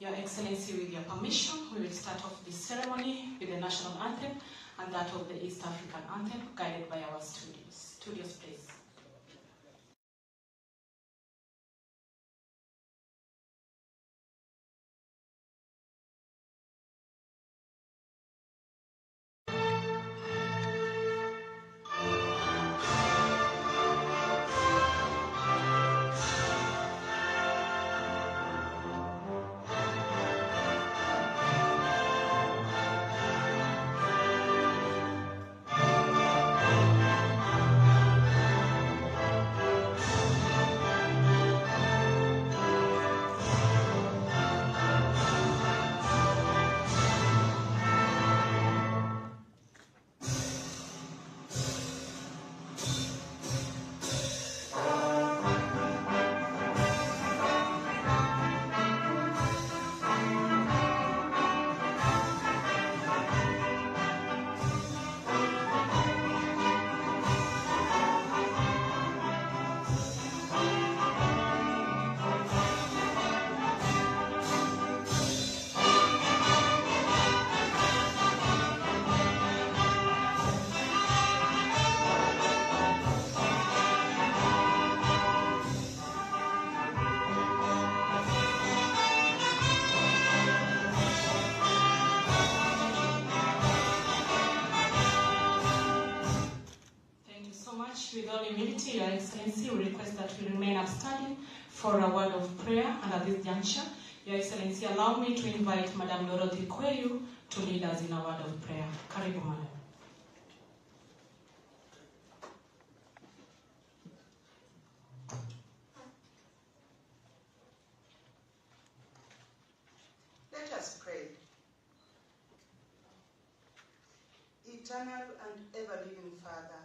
Your Excellency, with your permission, we will start off this ceremony with the national anthem and that of the East African anthem, guided by our studios. Studios, please. With all humility, Your Excellency, we request that we remain upstanding for a word of prayer, and at this juncture, Your Excellency, allow me to invite Madam Dorothy Kweyu to lead us in a word of prayer. Karibu, Madam. Let us pray. Eternal and ever-living Father,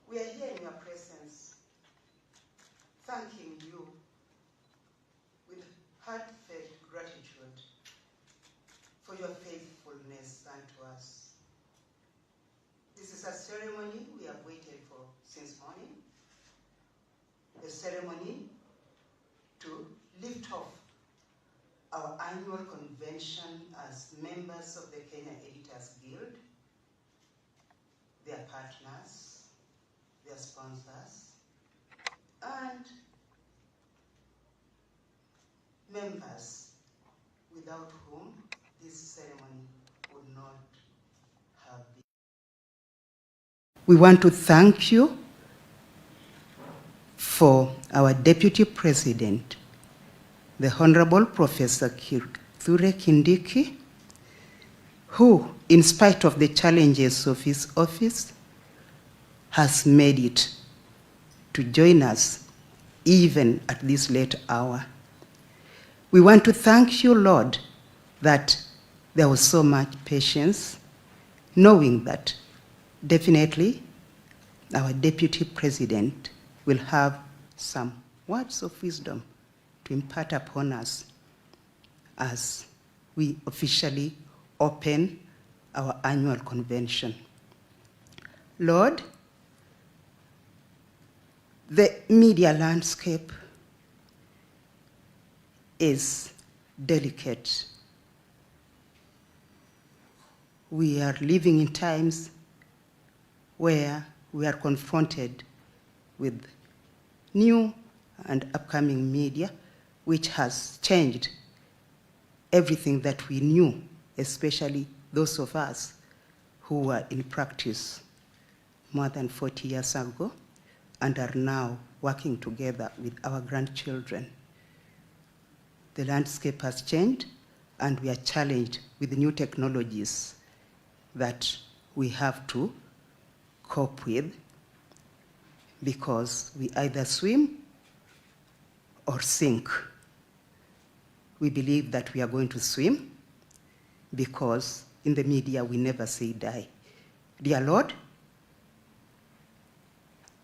we are here in your presence, thanking you with heartfelt gratitude for your faithfulness unto us. This is a ceremony we have waited for since morning, a ceremony to lift off our annual convention as members of the Kenya Editors Guild, their partners, their sponsors, and members without whom this ceremony would not have been. We want to thank you for our Deputy President, the Honorable Professor KITHURE Kindiki, who, in spite of the challenges of his office, has made it to join us even at this late hour. We want to thank you, Lord, that there was so much patience, knowing that definitely our Deputy President will have some words of wisdom to impart upon us as we officially open our annual convention. Lord, the media landscape is delicate. We are living in times where we are confronted with new and upcoming media, which has changed everything that we knew, especially those of us who were in practice more than 40 years ago and are now working together with our grandchildren. The landscape has changed, and we are challenged with new technologies that we have to cope with, because we either swim or sink. We believe that we are going to swim because in the media we never say die. Dear Lord,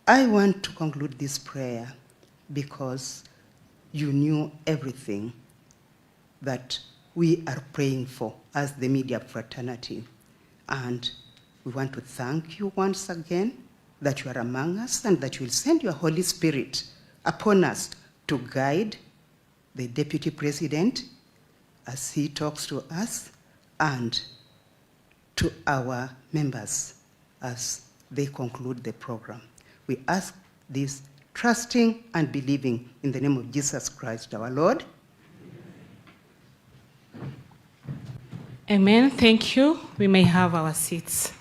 I want to conclude this prayer because you knew everything that we are praying for as the media fraternity. And we want to thank you once again that you are among us and that you will send your Holy Spirit upon us to guide, the Deputy President as he talks to us and to our members as they conclude the program. We ask this trusting and believing in the name of Jesus Christ our Lord. Amen. Thank you. We may have our seats.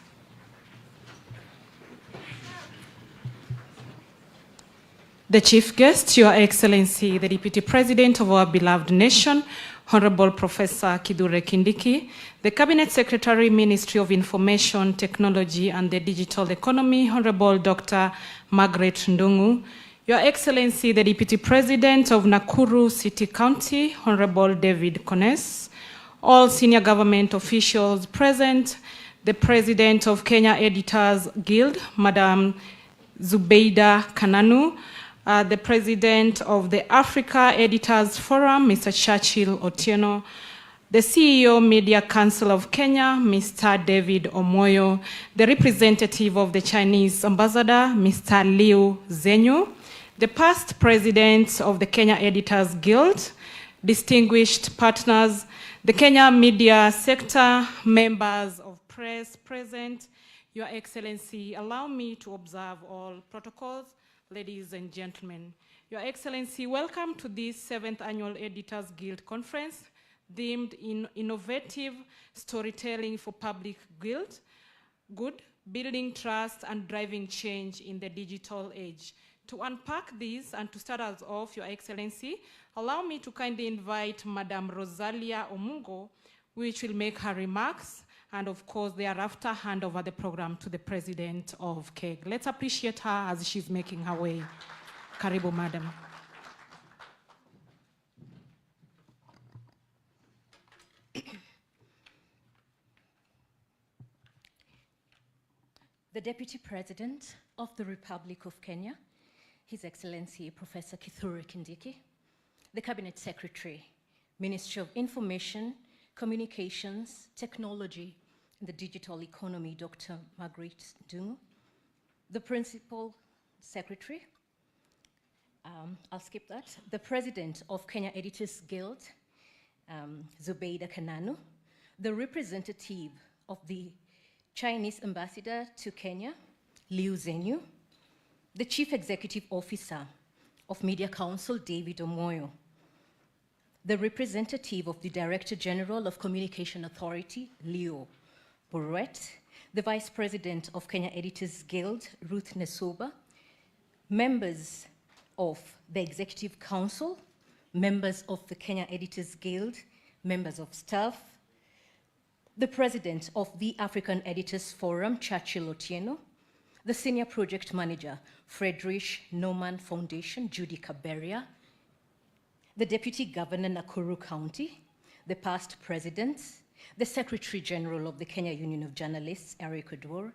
The Chief Guest, Your Excellency, the Deputy President of our beloved nation, Honorable Professor KITHURE Kindiki, the Cabinet Secretary, Ministry of Information, Technology and the Digital Economy, Honorable Dr. Margaret Ndungu, Your Excellency, the Deputy President of Nakuru City County, Honorable David Kones, all senior government officials present, the President of Kenya Editors Guild, Madam Zubeida Kananu, the President of the Africa Editors Forum, Mr. Churchill Otieno, the CEO Media Council of Kenya, Mr. David Omoyo, the representative of the Chinese Ambassador, Mr. Liu Zenyu, the past presidents of the Kenya Editors Guild, distinguished partners, the Kenya media sector, members of press present, Your Excellency, allow me to observe all protocols. Ladies and gentlemen, Your Excellency, welcome to this 7th Annual Editors Guild Conference, deemed Innovative Storytelling for Public Good, Building Trust and Driving Change in the Digital Age. To unpack this and to start us off, Your Excellency, allow me to kindly invite Madam Rosalia Omungo, which will make her remarks, and of course, thereafter, hand over the program to the President of KEG. Let's appreciate her as she's making her way. Karibu, Madam. The Deputy President of the Republic of Kenya, His Excellency Professor KITHURE Kindiki, the Cabinet Secretary, Ministry of Information, Communications, Technology, and the Digital Economy, Dr. Margaret Ndungu, the Principal Secretary, I'll skip that, the President of Kenya Editors Guild, Zubeida Kananu, the representative of the Chinese Ambassador to Kenya, Liu Zenyu, the Chief Executive Officer of Media Council, David Omoyo, the representative of the Director General of Communication Authority, Leo Boruet, the Vice President of Kenya Editors Guild, Ruth Nesoba, members of the Executive Council, members of the Kenya Editors Guild, members of staff, the President of the African Editors Forum, Churchill Otieno, the Senior Project Manager, Friedrich Naumann Foundation, Judy Kaberia, the Deputy Governor, Nakuru County, the past presidents, the Secretary General of the Kenya Union of Journalists, Eric Odwor,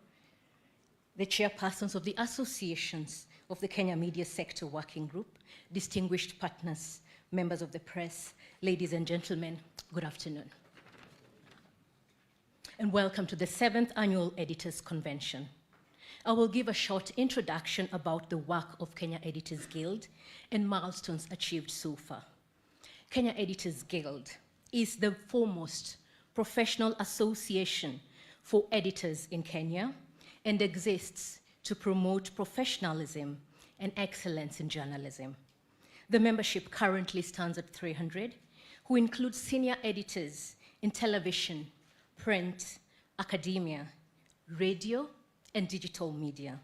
the chairpersons of the associations of the Kenya Media Sector Working Group, distinguished partners, members of the press, ladies and gentlemen, good afternoon. And welcome to the 7th Annual Editors Convention. I will give a short introduction about the work of Kenya Editors Guild and milestones achieved so far. Kenya Editors Guild is the foremost professional association for editors in Kenya and exists to promote professionalism and excellence in journalism. The membership currently stands at 300, who include senior editors in television, print, academia, radio, and digital media.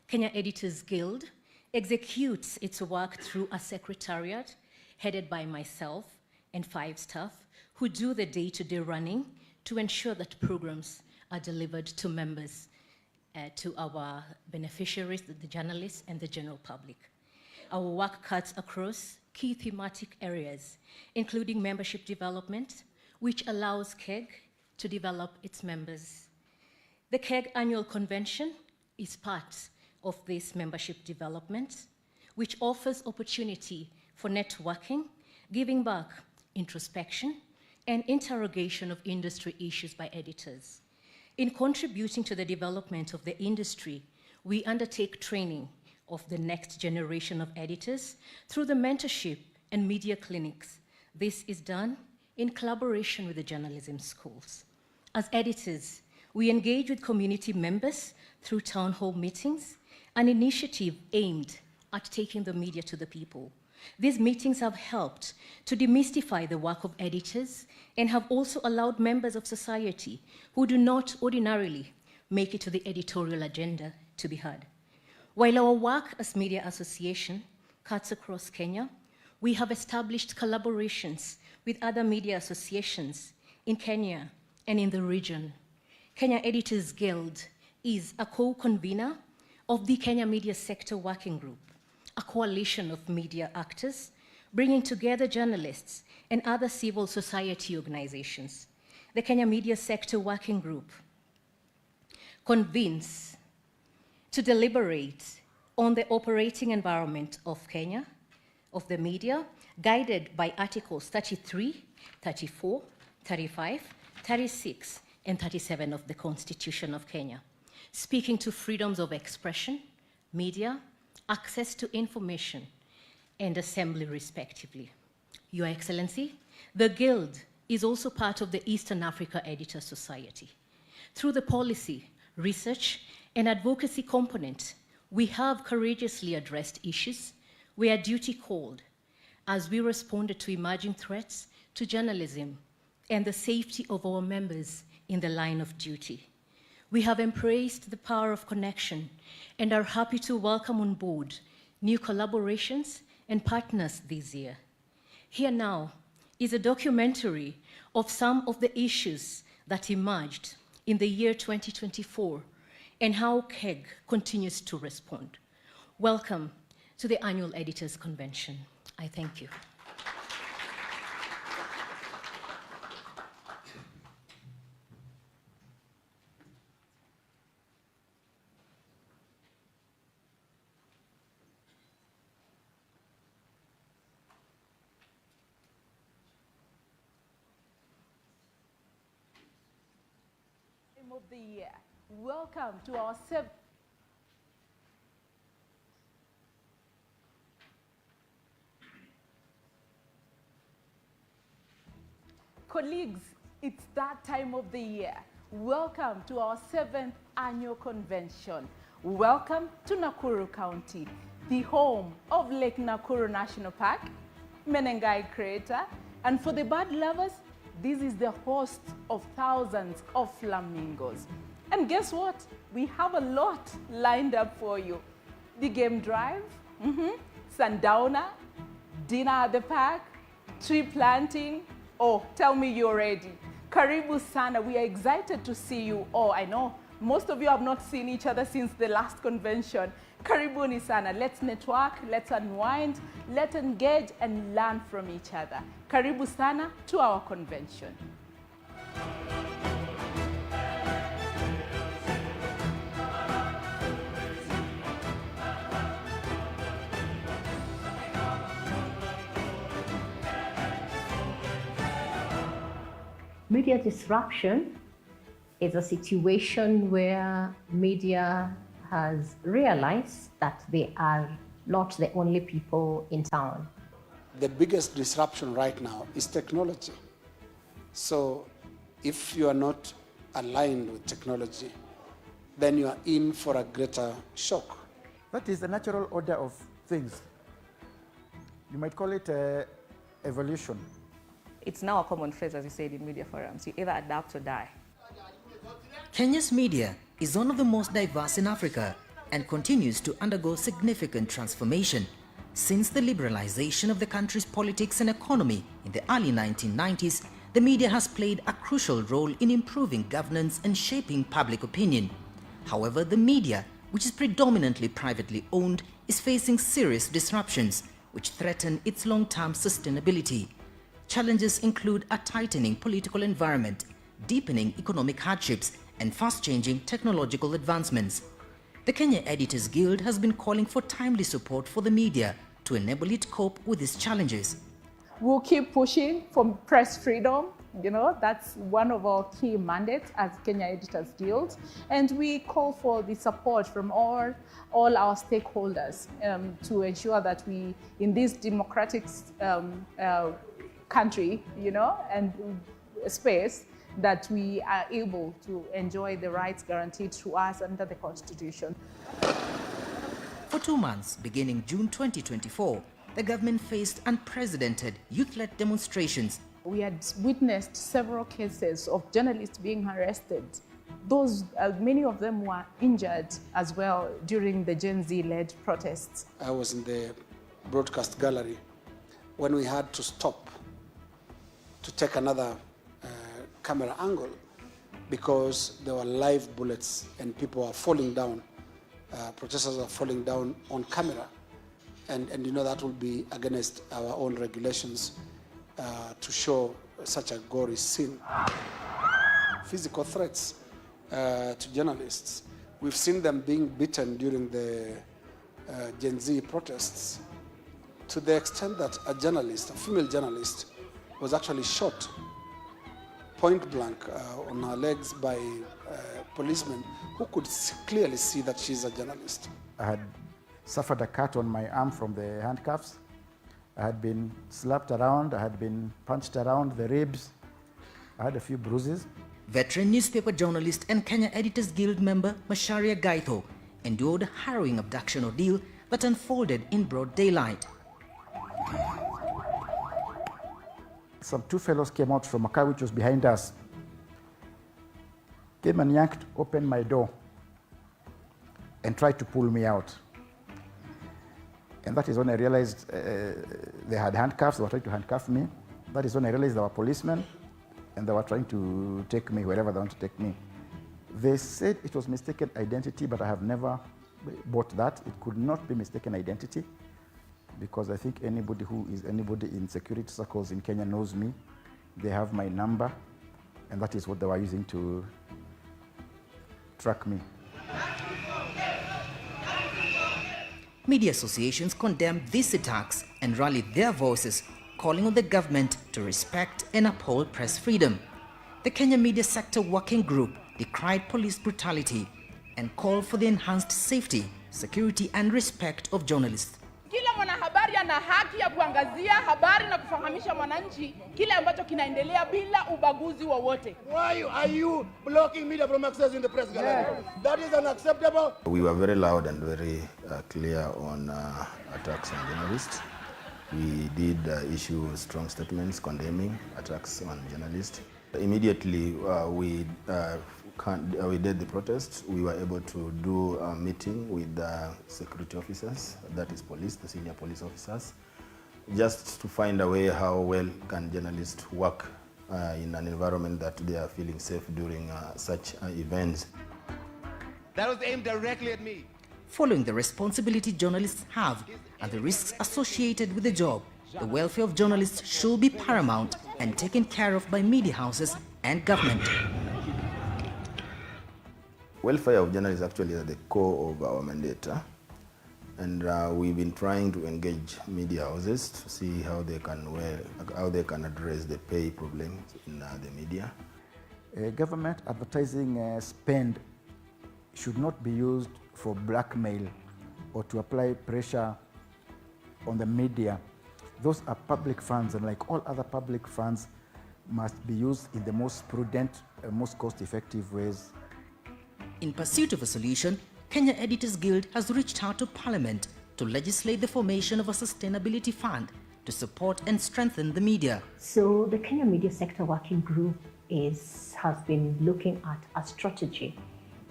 Kenya Editors Guild executes its work through a secretariat headed by myself and 5 staff who do the day-to-day running to ensure that programs are delivered to members, to our beneficiaries, the journalists, and the general public. Our work cuts across key thematic areas, including membership development, which allows KEG to develop its members. The KEG Annual Convention is part of this membership development, which offers opportunity for networking, giving back, introspection, and interrogation of industry issues by editors. In contributing to the development of the industry, we undertake training of the next generation of editors through the mentorship and media clinics. This is done in collaboration with the journalism schools. As editors, we engage with community members through town hall meetings, an initiative aimed at taking the media to the people. These meetings have helped to demystify the work of editors and have also allowed members of society who do not ordinarily make it to the editorial agenda to be heard. While our work as media association cuts across Kenya, we have established collaborations with other media associations in Kenya and in the region. Kenya Editors Guild is a co-convener of the Kenya Media Sector Working Group, a coalition of media actors bringing together journalists and other civil society organizations. The Kenya Media Sector Working Group convenes to deliberate on the operating environment of Kenya, of the media, guided by Articles 33, 34, 35, 36, and 37 of the Constitution of Kenya, speaking to freedoms of expression, media, access to information, and assembly, respectively. Your Excellency, the Guild is also part of the Eastern Africa Editor Society. Through the policy, research, and advocacy component, we have courageously addressed issues where duty called as we responded to emerging threats to journalism and the safety of our members in the line of duty. We have embraced the power of connection and are happy to welcome on board new collaborations and partners this year. Here now is a documentary of some of the issues that emerged in the year 2024 and how KEG continues to respond. Welcome to the Annual Editors Convention. I thank you. Of the year. Welcome to our seventh. Colleagues, it's that time of the year. Welcome to our 7th annual convention. Welcome to Nakuru County, the home of Lake Nakuru National Park, Menengai Crater, and for the bird lovers, this is the host of thousands of flamingos. And guess what? We have a lot lined up for you. The game drive, sundowner, dinner at the park, tree planting. Oh, tell me you're ready. Karibu sana. We are excited to see you all. I know most of you have not seen each other since the last convention. Karibuni sana. Let's network, let's unwind, let's engage and learn from each other. Karibu sana to our convention. Media disruption is a situation where media has realized that they are not the only people in town. The biggest disruption right now is technology. So if you are not aligned with technology, then you are in for a greater shock. That is the natural order of things. You might call it evolution. It's now a common phrase, as you said, in media forums. You either adapt or die. Kenya's media is one of the most diverse in Africa and continues to undergo significant transformation. Since the liberalization of the country's politics and economy in the early 1990s, the media has played a crucial role in improving governance and shaping public opinion. However, the media, which is predominantly privately owned, is facing serious disruptions which threaten its long-term sustainability. Challenges include a tightening political environment, deepening economic hardships, and fast-changing technological advancements. The Kenya Editors Guild has been calling for timely support for the media to enable it cope with these challenges. We'll keep pushing for press freedom, You know, that's one of our key mandates as Kenya Editors Guild. And we call for the support from all our stakeholders to ensure that we, in this democratic country, you know, and space, that we are able to enjoy the rights guaranteed to us under the Constitution. For 2 months, beginning June 2024, the government faced unprecedented youth-led demonstrations. We had witnessed several cases of journalists being arrested. Those, many of them were injured as well during the Gen Z-led protests. I was in the broadcast gallery when we had to stop to take another camera angle because there were live bullets and people are falling down. Protesters are falling down on camera. And you know that will be against our own regulations to show such a gory scene. Physical threats to journalists. We've seen them being beaten during the Gen Z protests to the extent that a journalist, a female journalist, was actually shot point blank on her legs by policemen who could clearly see that she's a journalist. I had suffered a cut on my arm from the handcuffs. I had been slapped around, I had been punched around the ribs. I had a few bruises. Veteran newspaper journalist and Kenya Editors Guild member Macharia Gaitho endured a harrowing abduction ordeal that unfolded in broad daylight. Some two fellows came out from a car which was behind us, came and yanked open my door and tried to pull me out. And that is when I realized they had handcuffs, they were trying to handcuff me. That is when I realized they were policemen and they were trying to take me wherever they want to take me. They said it was mistaken identity, but I have never bought that. It could not be mistaken identity because I think anybody who is anybody in security circles in Kenya knows me. They have my number, and that is what they were using to track me. Media associations condemned these attacks and rallied their voices, calling on the government to respect and uphold press freedom. The Kenya Media Sector Working Group decried police brutality and called for the enhanced safety, security and respect of journalists. Kila mwanahabari ana haki ya kuangazia habari na kufahamisha mwananchi kile ambacho kinaendelea bila ubaguzi wowote. Why are you blocking media from accessing the press gallery? That is unacceptable. We were very loud and very clear on attacks on journalists. We did issue strong statements condemning attacks on journalists. Immediately we did the protest. We were able to do a meeting with the security officers, that is police, the senior police officers, just to find a way how well can journalists work in an environment that they are feeling safe during such events. That was aimed directly at me. Following the responsibility journalists have and the risks associated with the job, the welfare of journalists should be paramount and taken care of by media houses and government. Welfare of journalists actually is at the core of our mandate, and we've been trying to engage media houses to see how they can address the pay problem in the media. Government advertising spend should not be used for blackmail or to apply pressure on the media. Those are public funds, and like all other public funds, must be used in the most prudent, most cost-effective ways. In pursuit of a solution, Kenya Editors Guild has reached out to Parliament to legislate the formation of a sustainability fund to support and strengthen the media. So the Kenya Media Sector Working Group has been looking at a strategy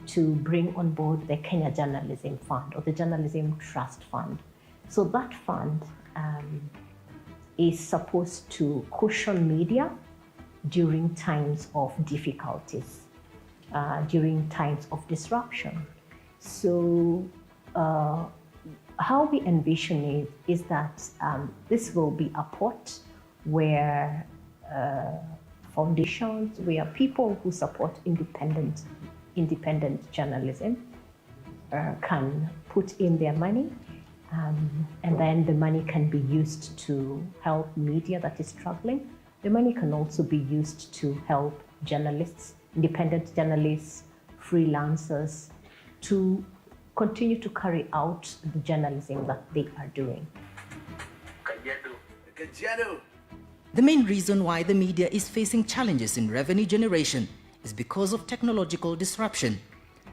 to bring on board the Kenya Journalism Fund or the Journalism Trust Fund. So that fund is supposed to cushion media during times of difficulties, during times of disruption. So how we envision it is that this will be a pot where foundations, where people who support independent journalism can put in their money, and then the money can be used to help media that is struggling The money can also be used to help journalists, independent journalists, freelancers, to continue to carry out the journalism that they are doing. The main reason why the media is facing challenges in revenue generation is because of technological disruption.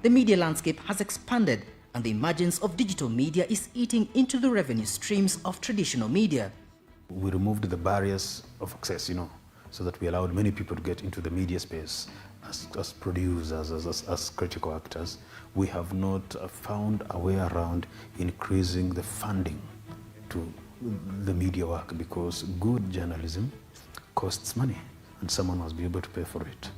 The media landscape has expanded and the emergence of digital media is eating into the revenue streams of traditional media. We removed the barriers of access, so that we allowed many people to get into the media space as producers, as critical actors. We have not found a way around increasing the funding to the media work, because good journalism costs money and someone must be able to pay for it.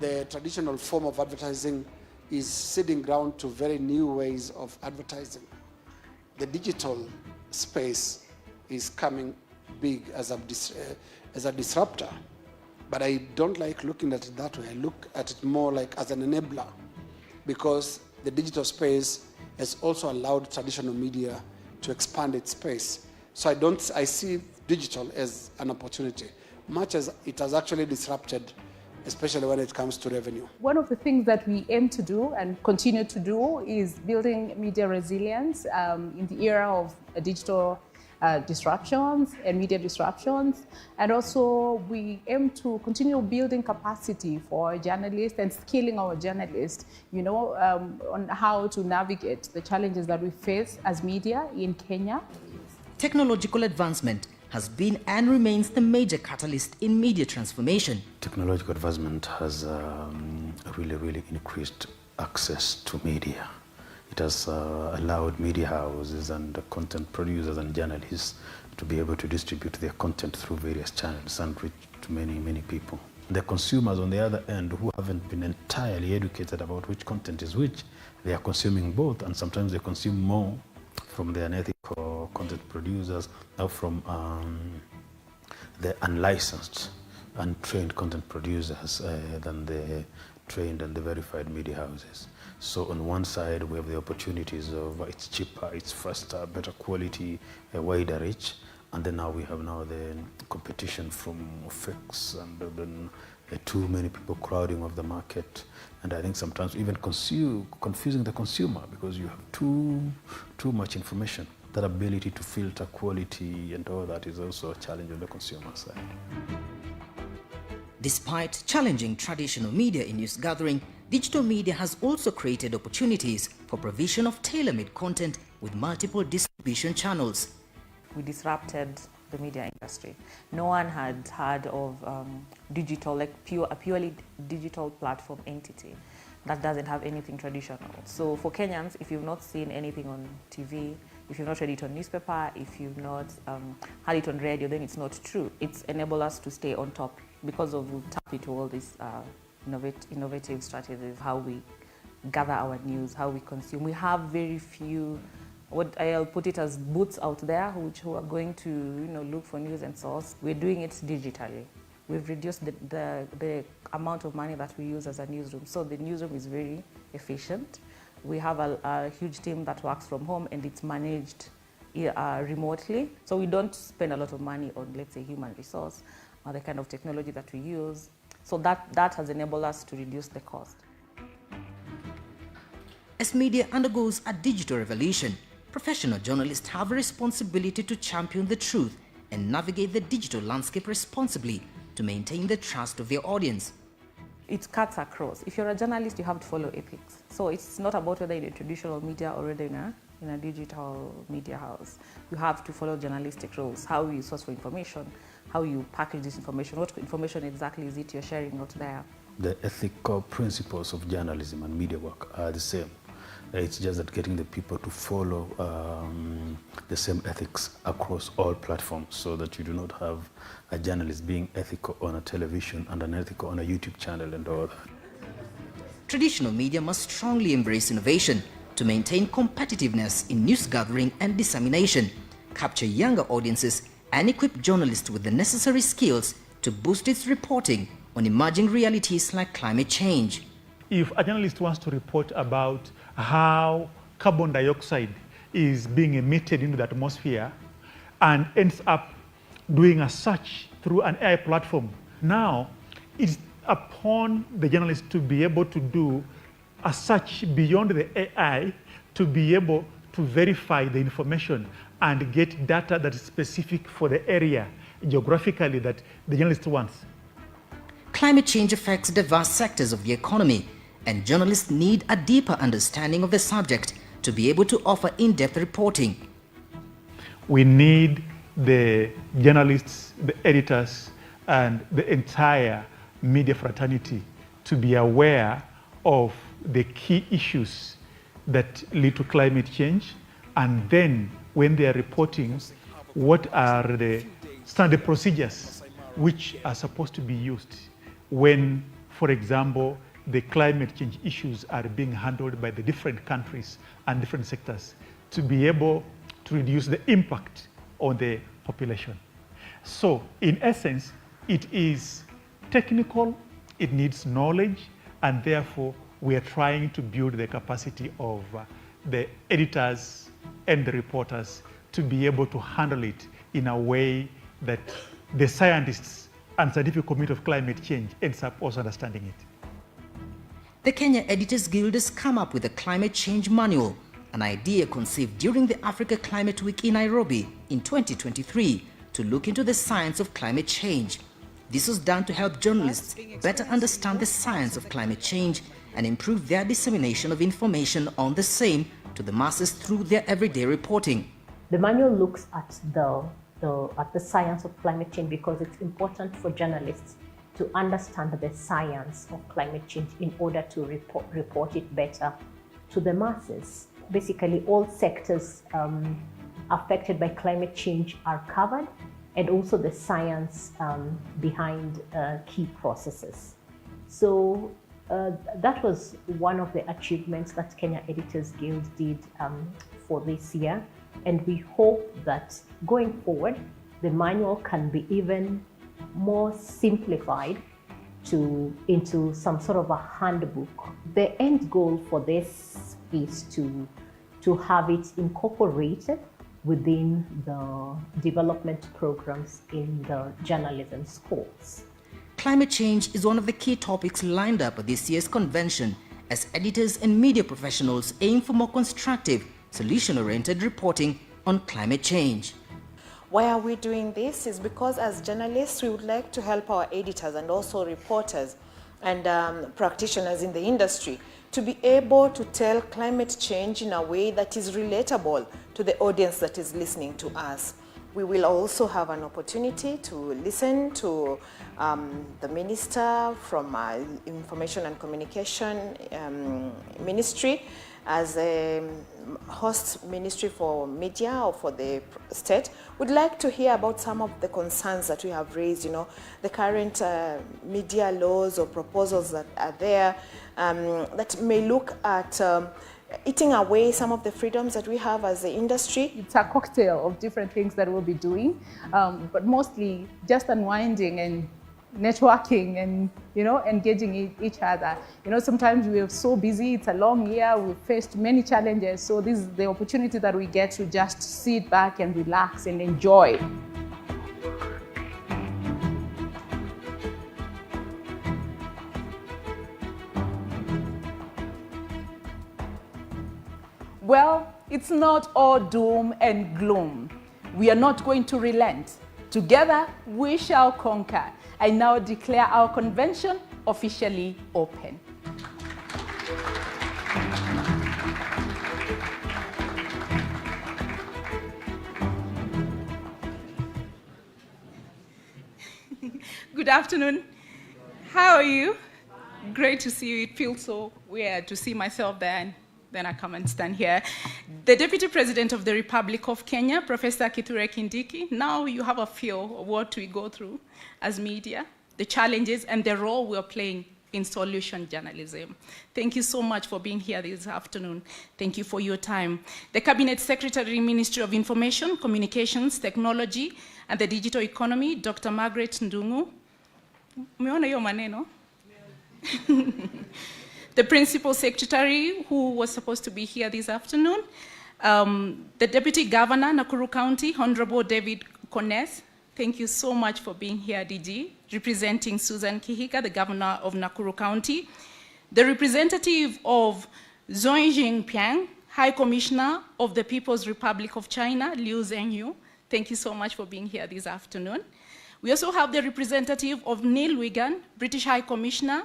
The traditional form of advertising is ceding ground to very new ways of advertising. The digital space is coming big as a disruptor, but I don't like looking at it that way. I look at it more like as an enabler, because the digital space has also allowed traditional media to expand its space. So I see digital as an opportunity, much as it has actually disrupted, especially when it comes to revenue. One of the things that we aim to do and continue to do is building media resilience in the era of digital disruptions and media disruptions. And also we aim to continue building capacity for journalists and skilling our journalists, on how to navigate the challenges that we face as media in Kenya. Technological advancement has been and remains the major catalyst in media transformation. Technological advancement has really increased access to media. It has allowed media houses and content producers and journalists to be able to distribute their content through various channels and reach to many people. The consumers on the other end, who haven't been entirely educated about which content is which, they are consuming both, and sometimes they consume more from the unethical content producers or from the unlicensed, untrained content producers than the trained and the verified media houses. So on one side, we have the opportunities of it's cheaper, it's faster, better quality, a wider reach. And then now we have the competition from fakes and then too many people crowding off the market. And I think sometimes even confusing the consumer, because you have too much information. That ability to filter quality and all that is also a challenge on the consumer side. Despite challenging traditional media in news gathering, digital media has also created opportunities for provision of tailor-made content with multiple distribution channels. We disrupted the media industry. No one had heard of digital, a purely digital platform entity that doesn't have anything traditional. So for Kenyans, if you've not seen anything on TV, if you've not read it on newspaper, if you've not heard it on radio, then it's not true. It's enabled us to stay on top because of we tap into all these innovative strategies, how we gather our news, how we consume. We have very few, what I'll put it as boots out there, who are going to look for news and source. We're doing it digitally. We've reduced the amount of money that we use as a newsroom. So the newsroom is very efficient. We have a huge team that works from home and it's managed remotely. So we don't spend a lot of money on, let's say, human resource or the kind of technology that we use. So that has enabled us to reduce the cost. As media undergoes a digital revolution, professional journalists have a responsibility to champion the truth and navigate the digital landscape responsibly to maintain the trust of their audience. It cuts across. If you're a journalist, you have to follow ethics. So it's not about whether you're in traditional media or whether in a digital media house. You have to follow journalistic rules, how you source for information, how you package this information, what information exactly is it you're sharing out there. The ethical principles of journalism and media work are the same. It's just that getting the people to follow the same ethics across all platforms, so that you do not have a journalist being ethical on a television and unethical on a YouTube channel and all that. Traditional media must strongly embrace innovation to maintain competitiveness in news gathering and dissemination, capture younger audiences, and equip journalists with the necessary skills to boost its reporting on emerging realities like climate change. If a journalist wants to report about how carbon dioxide is being emitted into the atmosphere and ends up doing a search through an AI platform Now, it's upon the journalist to be able to do a search beyond the AI to be able to verify the information and get data that is specific for the area geographically that the journalist wants. Climate change affects diverse sectors of the economy, and journalists need a deeper understanding of the subject to be able to offer in-depth reporting. We need the journalists, the editors, and the entire media fraternity to be aware of the key issues that lead to climate change, and then when they are reporting, what are the standard procedures which are supposed to be used when, for example, the climate change issues are being handled by the different countries and different sectors to be able to reduce the impact on the population. So, in essence, it is technical, it needs knowledge, and therefore we are trying to build the capacity of the editors and the reporters to be able to handle it in a way that the scientists and scientific community of climate change ends up also understanding it. The Kenya Editors Guild has come up with a climate change manual, an idea conceived during the Africa Climate Week in Nairobi in 2023 to look into the science of climate change. This was done to help journalists better understand the science of climate change and improve their dissemination of information on the same to the masses through their everyday reporting. The manual looks at the science of climate change because it's important for journalists to understand the science of climate change in order to report it better to the masses. Basically, all sectors affected by climate change are covered, and also the science behind key processes. So that was one of the achievements that Kenya Editors Guild did for this year. And we hope that going forward, the manual can be even more simplified into some sort of a handbook. The end goal for this is to have it incorporated within the development programs in the journalism schools. Climate change is one of the key topics lined up at this year's convention as editors and media professionals aim for more constructive, solution-oriented reporting on climate change. Why are we doing this? Is because as journalists, we would like to help our editors and also reporters and practitioners in the industry to be able to tell climate change in a way that is relatable to the audience that is listening to us. We will also have an opportunity to listen to the minister from Information and Communication Ministry as a host ministry for media or for the state. Would like to hear about some of the concerns that we have raised, the current media laws or proposals that are there that may look at eating away some of the freedoms that we have as the industry. It's a cocktail of different things that we'll be doing, but mostly just unwinding and networking and engaging each other. Sometimes we are so busy, it's a long year, we've faced many challenges, so this is the opportunity that we get to just sit back and relax and enjoy. Well, it's not all doom and gloom. We are not going to relent. Together, we shall conquer. I now declare our convention officially open. Good afternoon. How are you? Great to see you. It feels so weird to see myself there and then I come and stand here. The Deputy President of the Republic of Kenya, Professor KITHURE Kindiki. Now you have a feel of what we go through as media, the challenges and the role we're playing in solution journalism. Thank you so much for being here this afternoon. Thank you for your time. The Cabinet Secretary, Ministry of Information, Communications, Technology, and the Digital Economy, Dr. Margaret Ndungu. Umeona hiyo maneno? The Principal Secretary, who was supposed to be here this afternoon, the Deputy Governor, Nakuru County, Honorable David Kones, Thank you so much for being here, DG, representing Susan Kihika, the governor of Nakuru County, the representative of Zhong Jingpiang, High Commissioner of the People's Republic of China, Liu Zhengyu. Thank you so much for being here this afternoon. We also have the representative of Neil Wigan, British High Commissioner,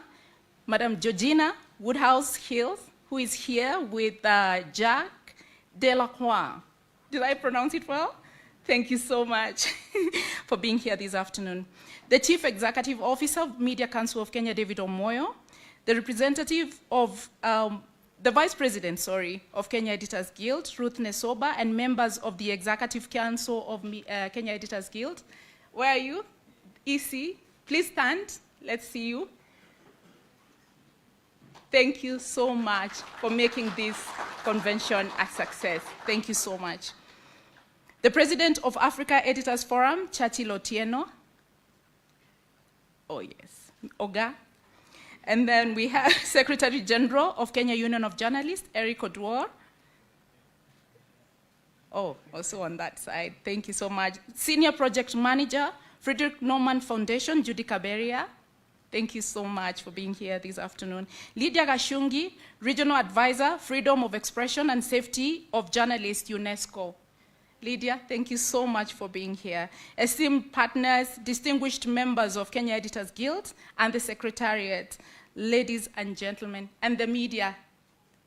Madam Georgina Woodhouse-Hills, who is here with Jacques Delacroix. Did I pronounce it well? Thank you so much for being here this afternoon. The Chief Executive Officer of Media Council of Kenya, David Omoyo, the representative of, the Vice President, of Kenya Editors Guild, Ruth Nesoba, and members of the Executive Council of Kenya Editors Guild. Where are you? EC, please stand. Let's see you. Thank you so much for making this convention a success. Thank you so much. The President of Africa Editors Forum, Churchill Otieno. Oh yes, Oga. And then we have Secretary General of Kenya Union of Journalists, Eric Oduor. Oh, also on that side, thank you so much. Senior Project Manager, Frederick Norman Foundation, Judy Kaberia. Thank you so much for being here this afternoon. Lydia Gashungi, Regional Advisor, Freedom of Expression and Safety of Journalists, UNESCO. Lydia, thank you so much for being here. Esteemed partners, distinguished members of Kenya Editors Guild and the Secretariat, ladies and gentlemen, and the media,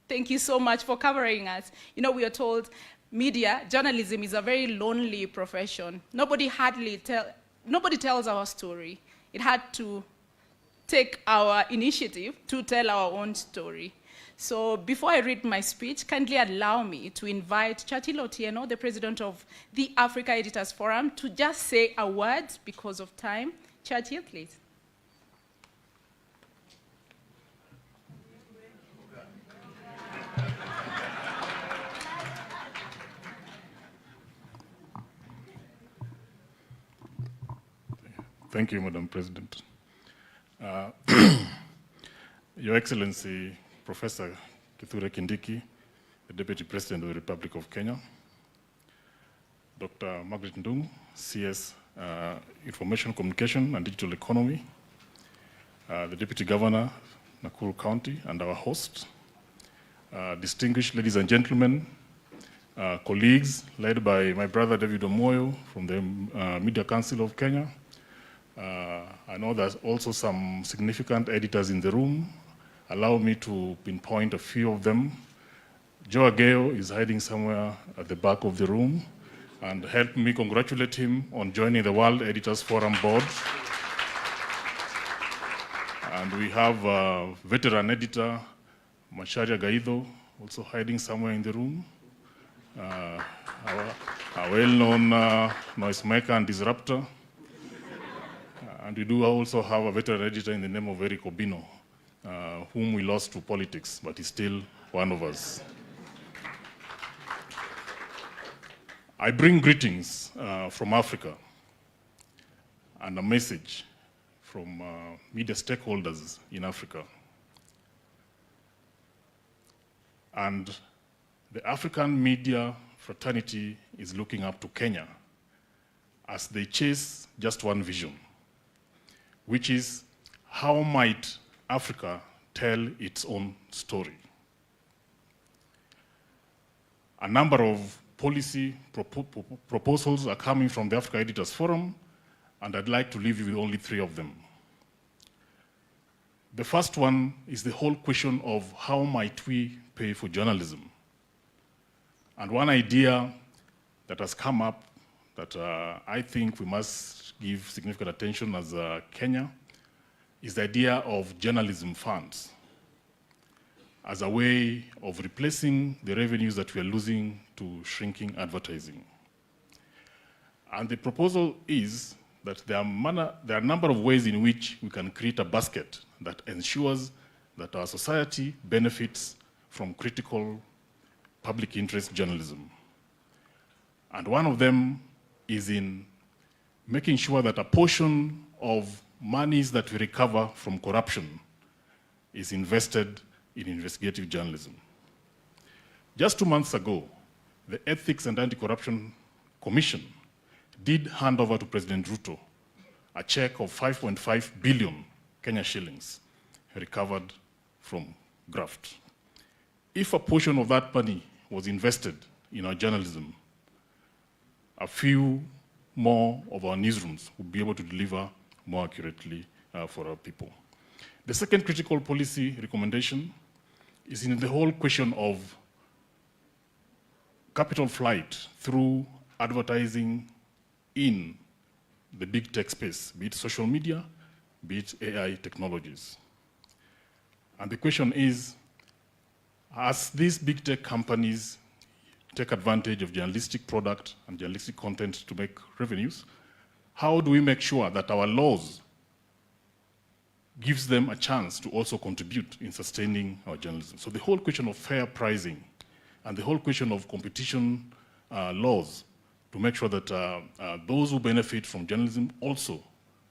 thank you so much for covering us. You know, we are told media, journalism is a very lonely profession. Nobody tells our story. It had to take our initiative to tell our own story. So before I read my speech, kindly allow me to invite Churchill Otieno, the president of the Africa Editors Forum, to just say a word because of time. Churchill, please. Thank you, Madam President. Your Excellency, Professor KITHURE Kindiki, the Deputy President of the Republic of Kenya, Dr. Margaret Ndung, CS Information Communication and Digital Economy, the Deputy Governor, Nakuru County, and our host, distinguished ladies and gentlemen, colleagues led by my brother David Omoyo from the Media Council of Kenya. I know there's also some significant editors in the room. Allow me to pinpoint a few of them. Joe Ageo is hiding somewhere at the back of the room, and help me congratulate him on joining the World Editors Forum Board. And we have a veteran editor, Macharia Gaido, also hiding somewhere in the room. A well-known noisemaker and disruptor. And we do also have a veteran editor in the name of Eric Obino, whom we lost to politics, but he's still one of us. I bring greetings from Africa and a message from media stakeholders in Africa. And the African media fraternity is looking up to Kenya as they chase just one vision, which is how might Africa tell its own story. A number of policy proposals are coming from the Africa Editors Forum, and I'd like to leave you with only 3 of them. The first one is the whole question of how might we pay for journalism. And one idea that has come up that I think we must give significant attention as Kenya is the idea of journalism funds as a way of replacing the revenues that we are losing to shrinking advertising. And the proposal is that there are a number of ways in which we can create a basket that ensures that our society benefits from critical public interest journalism. And one of them is in making sure that a portion of monies that we recover from corruption is invested in investigative journalism. Just 2 months ago, the Ethics and Anti-Corruption Commission did hand over to President Ruto a check of 5.5 billion Kenya shillings recovered from graft. If a portion of that money was invested in our journalism, a few more of our newsrooms would be able to deliver more accurately for our people. The second critical policy recommendation is in the whole question of capital flight through advertising in the big tech space, be it social media, be it AI technologies. And the question is, as these big tech companies take advantage of journalistic product and journalistic content to make revenues, how do we make sure that our laws gives them a chance to also contribute in sustaining our journalism? So the whole question of fair pricing and the whole question of competition laws to make sure that those who benefit from journalism also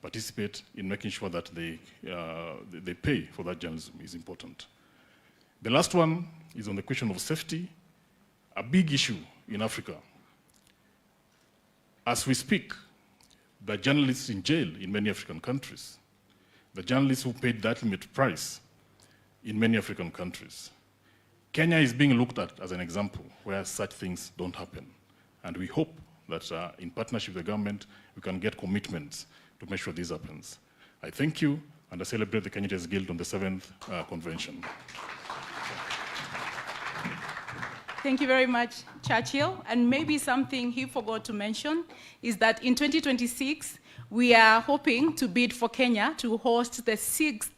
participate in making sure that they pay for that journalism is important. The last one is on the question of safety, a big issue in Africa. As we speak, the journalists in jail in many African countries, the journalists who paid that limit price in many African countries. Kenya is being looked at as an example where such things don't happen. And we hope that in partnership with the government, we can get commitments to make sure this happens. I thank you, and I celebrate the Kenya Editors Guild on the 7th convention. Thank you very much, Churchill. And maybe something he forgot to mention is that in 2026, we are hoping to bid for Kenya to host the 6th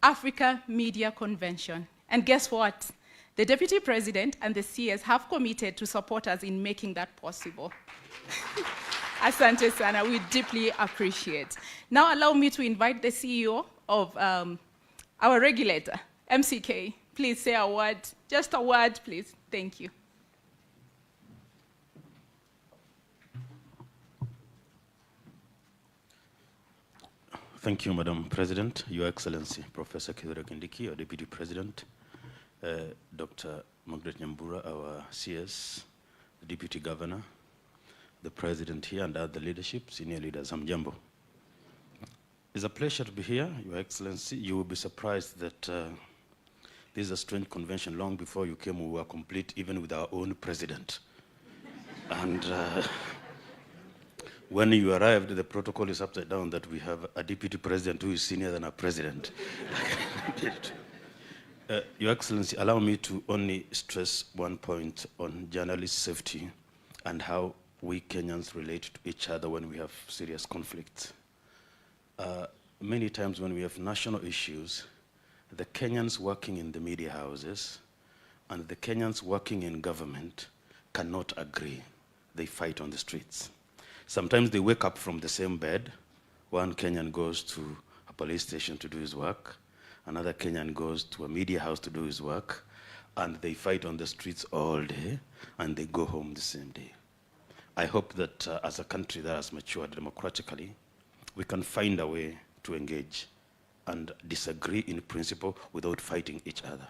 Africa Media Convention. And guess what? The Deputy President and the CS have committed to support us in making that possible. Asante sana, we deeply appreciate. Now allow me to invite the CEO of our regulator, MCK. Please say a word, just a word, please. Thank you. Thank you, Madam President, Your Excellency, Professor KITHURE Kindiki, our Deputy President, Dr. Margaret Nyambura, our CS, the Deputy Governor, the President here, and other leadership, senior leaders, Hamjambo. It's a pleasure to be here, Your Excellency. You will be surprised that this is a strange convention. Long before you came, we were complete, even with our own president. And when you arrived, the protocol is upside down that we have a deputy president who is senior than a president. Your Excellency, allow me to only stress one point on journalist safety and how we Kenyans relate to each other when we have serious conflicts. Many times when we have national issues, the Kenyans working in the media houses and the Kenyans working in government cannot agree. They fight on the streets. Sometimes they wake up from the same bed. One Kenyan goes to a police station to do his work. Another Kenyan goes to a media house to do his work. And they fight on the streets all day, and they go home the same day. I hope that as a country that has matured democratically, we can find a way to engage and disagree in principle without fighting each other.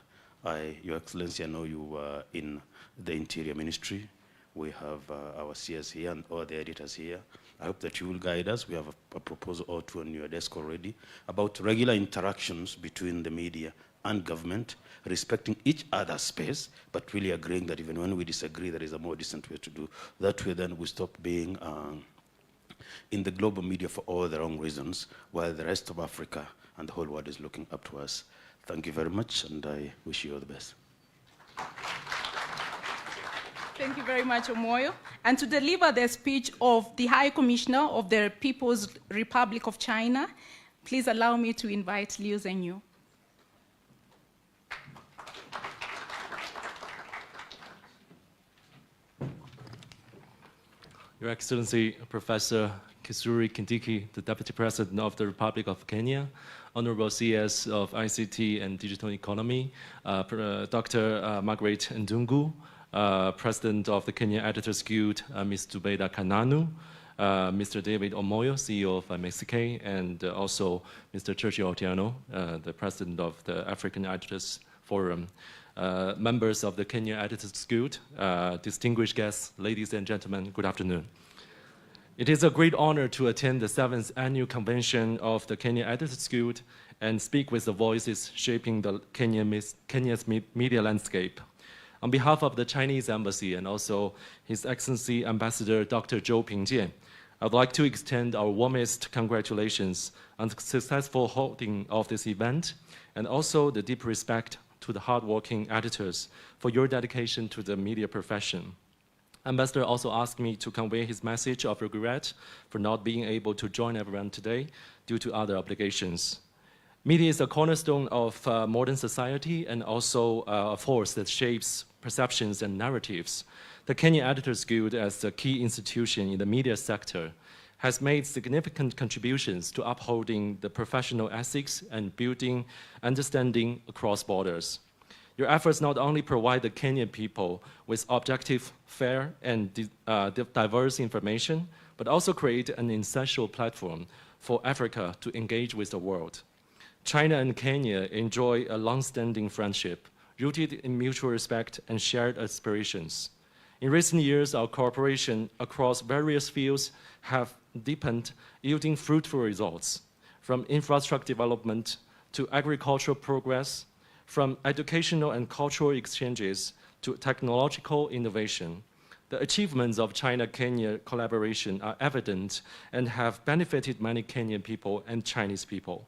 Your Excellency, I know you were in the Interior Ministry. We have our CS here and all the editors here. I hope that you will guide us. We have a proposal or two on your desk already about regular interactions between the media and government, respecting each other's space, but really agreeing that even when we disagree, there is a more decent way to do. That way then we stop being in the global media for all the wrong reasons, while the rest of Africa and the whole world is looking up to us. Thank you very much, and I wish you all the best. Thank you very much, Omoyo. And to deliver the speech of the High Commissioner of the People's Republic of China, please allow me to invite Liu Zhenyu. Your Excellency, Professor KITHURE Kindiki, the Deputy President of the Republic of Kenya, Honorable CS of ICT and Digital Economy, Dr. Margaret Ndungu, President of the Kenya Editors Guild, Ms. Zubeida Kananu, Mr. David Omoyo, CEO of MCK, and also Mr. Churchill Otieno, the President of the African Editors Forum. Members of the Kenya Editors Guild, distinguished guests, ladies and gentlemen, good afternoon. It is a great honor to attend the 7th annual convention of the Kenya Editors Guild and speak with the voices shaping the Kenya's media landscape. On behalf of the Chinese Embassy and also His Excellency Ambassador Dr. Zhou Pingjian, I would like to extend our warmest congratulations on the successful holding of this event and also the deep respect to the hardworking editors for your dedication to the media profession. Ambassador also asked me to convey his message of regret for not being able to join everyone today due to other obligations. Media is a cornerstone of modern society and also a force that shapes perceptions and narratives. The Kenya Editors Guild, as a key institution in the media sector, has made significant contributions to upholding the professional ethics and building understanding across borders. Your efforts not only provide the Kenyan people with objective, fair, and diverse information, but also create an essential platform for Africa to engage with the world. China and Kenya enjoy a long-standing friendship, rooted in mutual respect and shared aspirations. In recent years, our cooperation across various fields have deepened, yielding fruitful results, from infrastructure development to agricultural progress, from educational and cultural exchanges to technological innovation. The achievements of China-Kenya collaboration are evident and have benefited many Kenyan people and Chinese people.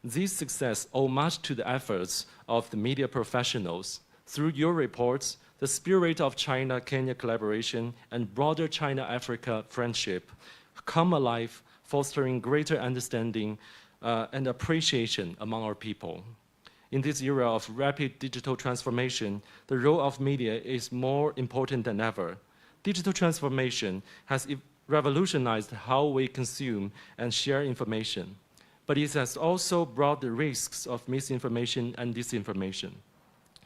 This success owes much to the efforts of the media professionals. Through your reports, the spirit of China-Kenya collaboration and broader China-Africa friendship come alive, fostering greater understanding and appreciation among our people. In this era of rapid digital transformation, the role of media is more important than ever. Digital transformation has revolutionized how we consume and share information, but it has also brought the risks of misinformation and disinformation.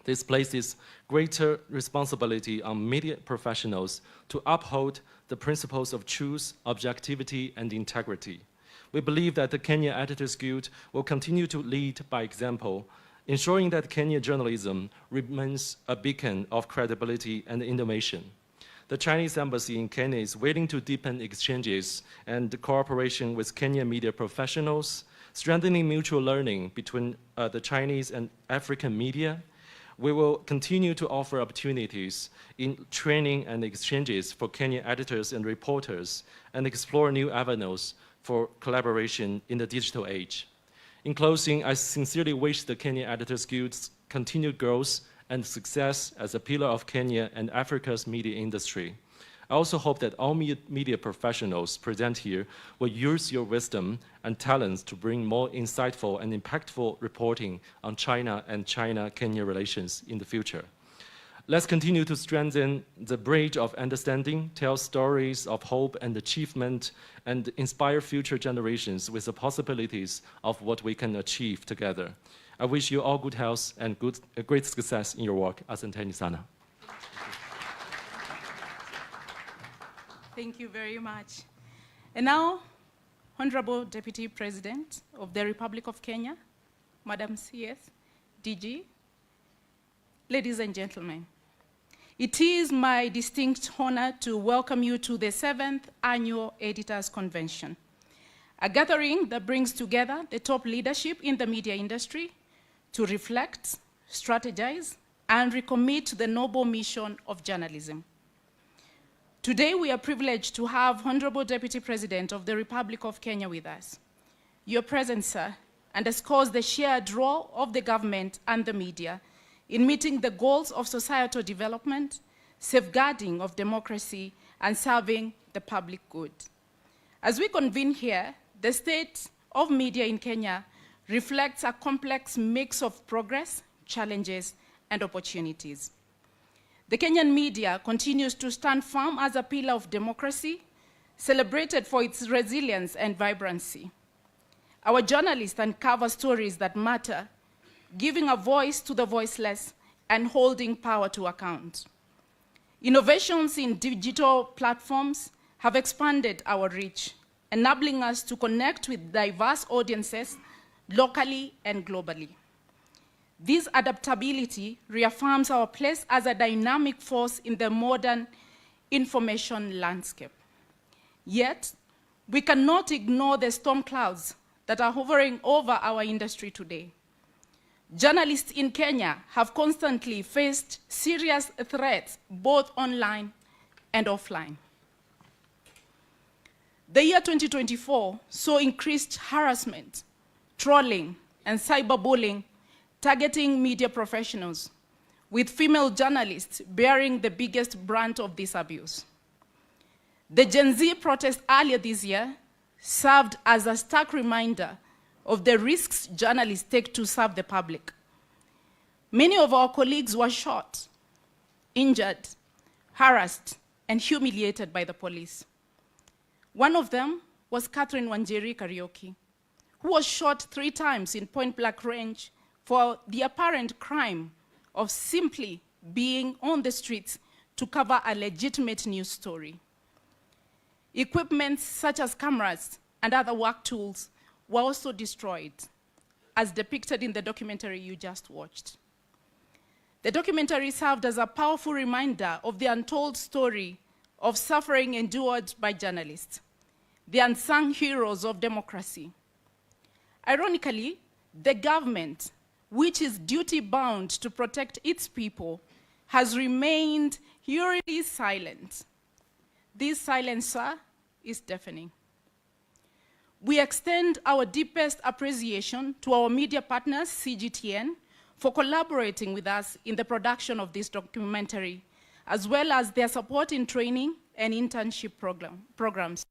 This places greater responsibility on media professionals to uphold the principles of truth, objectivity, and integrity. We believe that the Kenya Editors Guild will continue to lead by example, ensuring that Kenya journalism remains a beacon of credibility and innovation. The Chinese Embassy in Kenya is willing to deepen exchanges and cooperation with Kenyan media professionals, strengthening mutual learning between the Chinese and African media. We will continue to offer opportunities in training and exchanges for Kenyan editors and reporters and explore new avenues for collaboration in the digital age. In closing, I sincerely wish the Kenya Editors Guild's continued growth and success as a pillar of Kenya and Africa's media industry. I also hope that all media professionals present here will use your wisdom and talents to bring more insightful and impactful reporting on China and China-Kenya relations in the future. Let's continue to strengthen the bridge of understanding, tell stories of hope and achievement, and inspire future generations with the possibilities of what we can achieve together. I wish you all good health and great success in your work. Asanteni sana. Thank you very much. And now, Honorable Deputy President of the Republic of Kenya, Madam CS, DG, ladies and gentlemen, it is my distinct honor to welcome you to the 7th Annual Editors Convention, a gathering that brings together the top leadership in the media industry to reflect, strategize, and recommit to the noble mission of journalism. Today, we are privileged to have Honorable Deputy President of the Republic of Kenya with us. Your presence, sir, underscores the shared role of the government and the media in meeting the goals of societal development, safeguarding of democracy, and serving the public good. As we convene here, the state of media in Kenya reflects a complex mix of progress, challenges, and opportunities. The Kenyan media continues to stand firm as a pillar of democracy, celebrated for its resilience and vibrancy. Our journalists uncover stories that matter, giving a voice to the voiceless and holding power to account. Innovations in digital platforms have expanded our reach, enabling us to connect with diverse audiences locally and globally. This adaptability reaffirms our place as a dynamic force in the modern information landscape. Yet, we cannot ignore the storm clouds that are hovering over our industry today. Journalists in Kenya have constantly faced serious threats, both online and offline. The year 2024 saw increased harassment, trolling, and cyberbullying targeting media professionals, with female journalists bearing the biggest brunt of this abuse. The Gen Z protest earlier this year served as a stark reminder of the risks journalists take to serve the public. Many of our colleagues were shot, injured, harassed, and humiliated by the police. One of them was Catherine Wanjeri Karaoke, who was shot 3 times in point-blank range for the apparent crime of simply being on the streets to cover a legitimate news story. Equipment such as cameras and other work tools were also destroyed, as depicted in the documentary you just watched. The documentary served as a powerful reminder of the untold story of suffering endured by journalists, the unsung heroes of democracy. Ironically, the government, which is duty-bound to protect its people, has remained eerily silent. This silence, sir, is deafening. We extend our deepest appreciation to our media partners, CGTN, for collaborating with us in the production of this documentary, as well as their support in training and internship programs.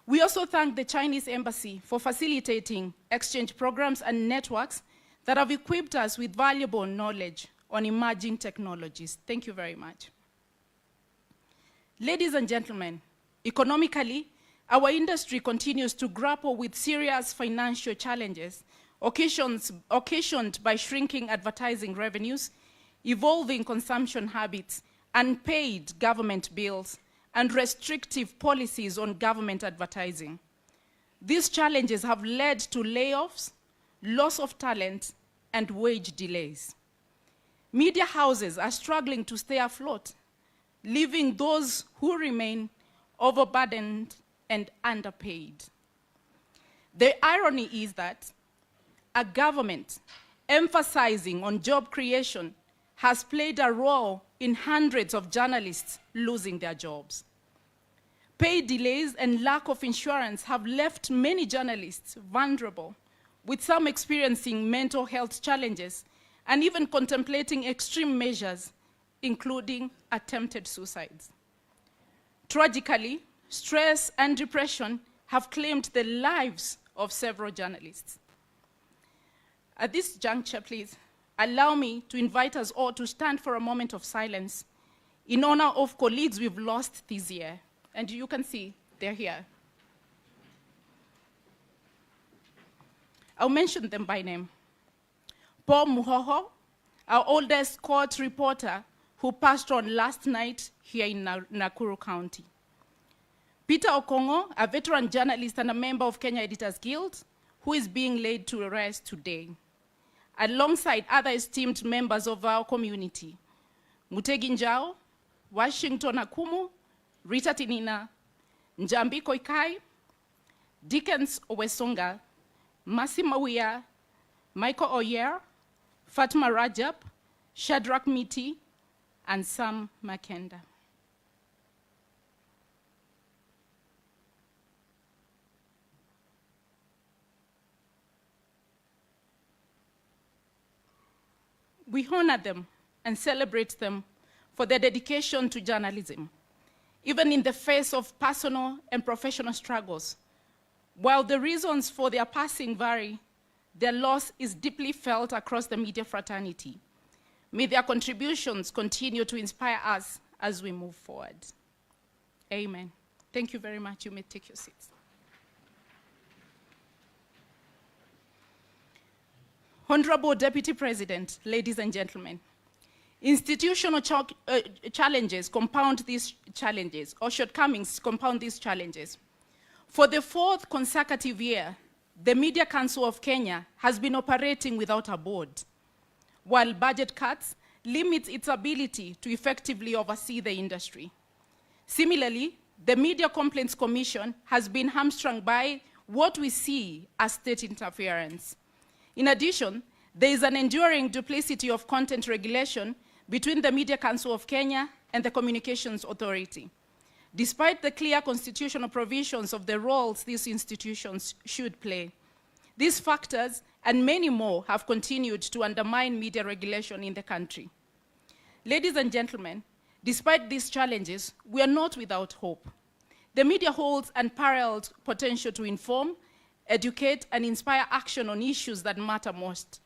We also thank the Chinese Embassy for facilitating exchange programs and networks that have equipped us with valuable knowledge on emerging technologies. Thank you very much. Ladies and gentlemen, economically, our industry continues to grapple with serious financial challenges occasioned by shrinking advertising revenues, evolving consumption habits, unpaid government bills, and restrictive policies on government advertising. These challenges have led to layoffs, loss of talent, and wage delays. Media houses are struggling to stay afloat, leaving those who remain overburdened and underpaid. The irony is that a government emphasizing on job creation has played a role in hundreds of journalists losing their jobs. Pay delays and lack of insurance have left many journalists vulnerable, with some experiencing mental health challenges and even contemplating extreme measures, including attempted suicides. Tragically, stress and depression have claimed the lives of several journalists. At this juncture, please, allow me to invite us all to stand for a moment of silence in honor of colleagues we've lost this year. And you can see they're here. I'll mention them by name. Paul Muhoho, our oldest court reporter who passed on last night here in Nakuru County. Peter Okongo, a veteran journalist and a member of Kenya Editors Guild, who is being laid to rest today, alongside other esteemed members of our community, Mutegi Njau, Washington Akumu, Rita Tinina, Njambi Koikai, Dickens Owesonga, Masi Mawia, Michael Oyer, Fatma Rajab, Shadrach Miti, and Sam Makenda. We honor them and celebrate them for their dedication to journalism, even in the face of personal and professional struggles. While the reasons for their passing vary, their loss is deeply felt across the media fraternity. May their contributions continue to inspire us as we move forward. Amen. Thank you very much. You may take your seats. Honorable Deputy President, ladies and gentlemen, institutional challenges compound these challenges, or shortcomings compound these challenges. For the 4th consecutive year, the Media Council of Kenya has been operating without a board, while budget cuts limit its ability to effectively oversee the industry. Similarly, the Media Complaints Commission has been hamstrung by what we see as state interference. In addition, there is an enduring duplicity of content regulation between the Media Council of Kenya and the Communications Authority. Despite the clear constitutional provisions of the roles these institutions should play, these factors and many more have continued to undermine media regulation in the country. Ladies and gentlemen, despite these challenges, we are not without hope. The media holds unparalleled potential to inform, educate, and inspire action on issues that matter most: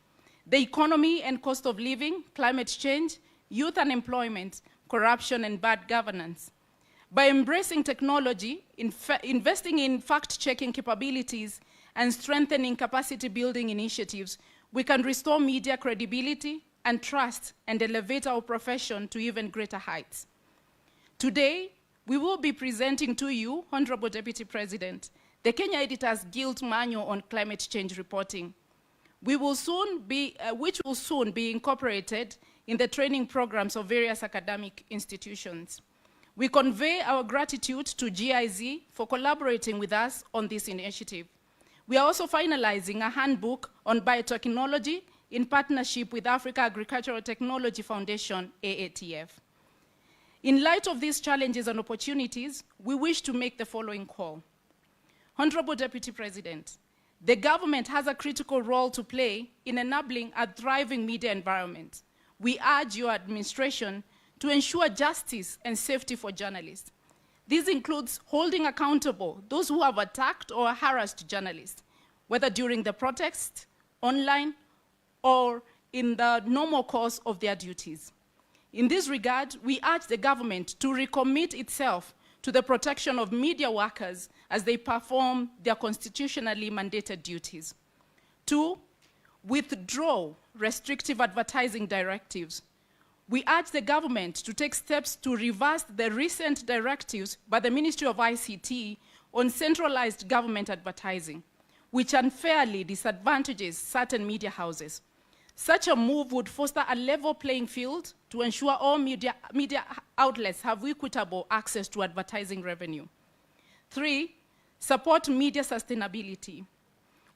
the economy and cost of living, climate change, youth unemployment, corruption, and bad governance. By embracing technology, investing in fact-checking capabilities, and strengthening capacity-building initiatives, we can restore media credibility and trust and elevate our profession to even greater heights. Today, we will be presenting to you, Honorable Deputy President, the Kenya Editors Guild Manual on Climate Change Reporting, which will soon be incorporated in the training programs of various academic institutions. We convey our gratitude to GIZ for collaborating with us on this initiative. We are also finalizing a handbook on biotechnology in partnership with Africa Agricultural Technology Foundation, AATF. In light of these challenges and opportunities, we wish to make the following call. Honorable Deputy President, the government has a critical role to play in enabling a thriving media environment. We urge your administration to ensure justice and safety for journalists. This includes holding accountable those who have attacked or harassed journalists, whether during the protest, online, or in the normal course of their duties. In this regard, we urge the government to recommit itself to the protection of media workers as they perform their constitutionally mandated duties. 2, withdraw restrictive advertising directives. We urge the government to take steps to reverse the recent directives by the Ministry of ICT on centralized government advertising, which unfairly disadvantages certain media houses. Such a move would foster a level playing field to ensure all media outlets have equitable access to advertising revenue. 3, support media sustainability.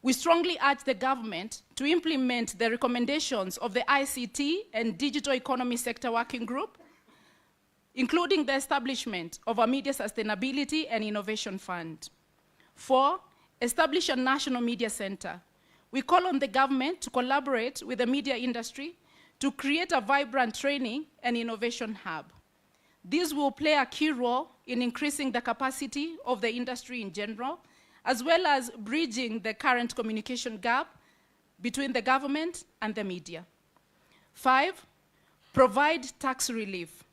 We strongly urge the government to implement the recommendations of the ICT and Digital Economy Sector Working Group, including the establishment of a Media Sustainability and Innovation Fund. 4, establish a National Media Center. We call on the government to collaborate with the media industry to create a vibrant training and innovation hub. This will play a key role in increasing the capacity of the industry in general, as well as bridging the current communication gap between the government and the media. 5, provide tax relief.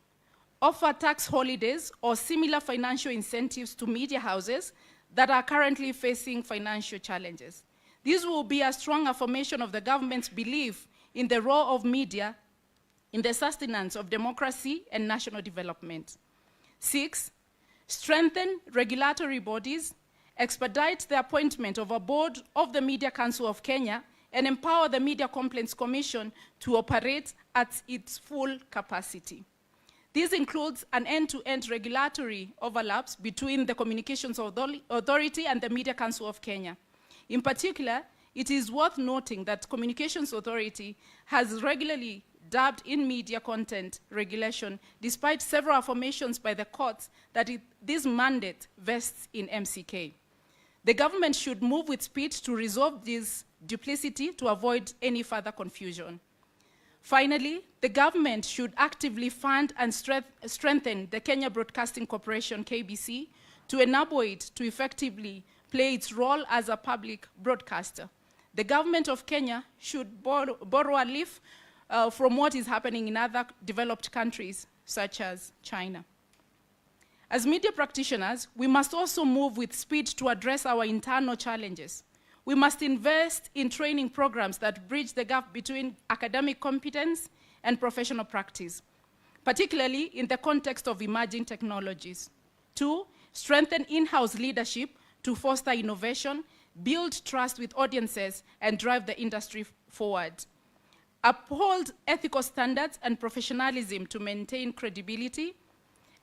Offer tax holidays or similar financial incentives to media houses that are currently facing financial challenges. This will be a strong affirmation of the government's belief in the role of media in the sustenance of democracy and national development. 6, strengthen regulatory bodies, expedite the appointment of a board of the Media Council of Kenya, and empower the Media Complaints Commission to operate at its full capacity. This includes an end-to-end regulatory overlaps between the Communications Authority and the Media Council of Kenya. In particular, it is worth noting that Communications Authority has regularly dabbed in media content regulation, despite several affirmations by the courts that this mandate vests in MCK. The government should move with speed to resolve this duplicity to avoid any further confusion. Finally, the government should actively fund and strengthen the Kenya Broadcasting Corporation, KBC, to enable it to effectively play its role as a public broadcaster. The government of Kenya should borrow a leaf from what is happening in other developed countries, such as China. As media practitioners, we must also move with speed to address our internal challenges. We must invest in training programs that bridge the gap between academic competence and professional practice, particularly in the context of emerging technologies. 2, strengthen in-house leadership to foster innovation, build trust with audiences, and drive the industry forward. Uphold ethical standards and professionalism to maintain credibility,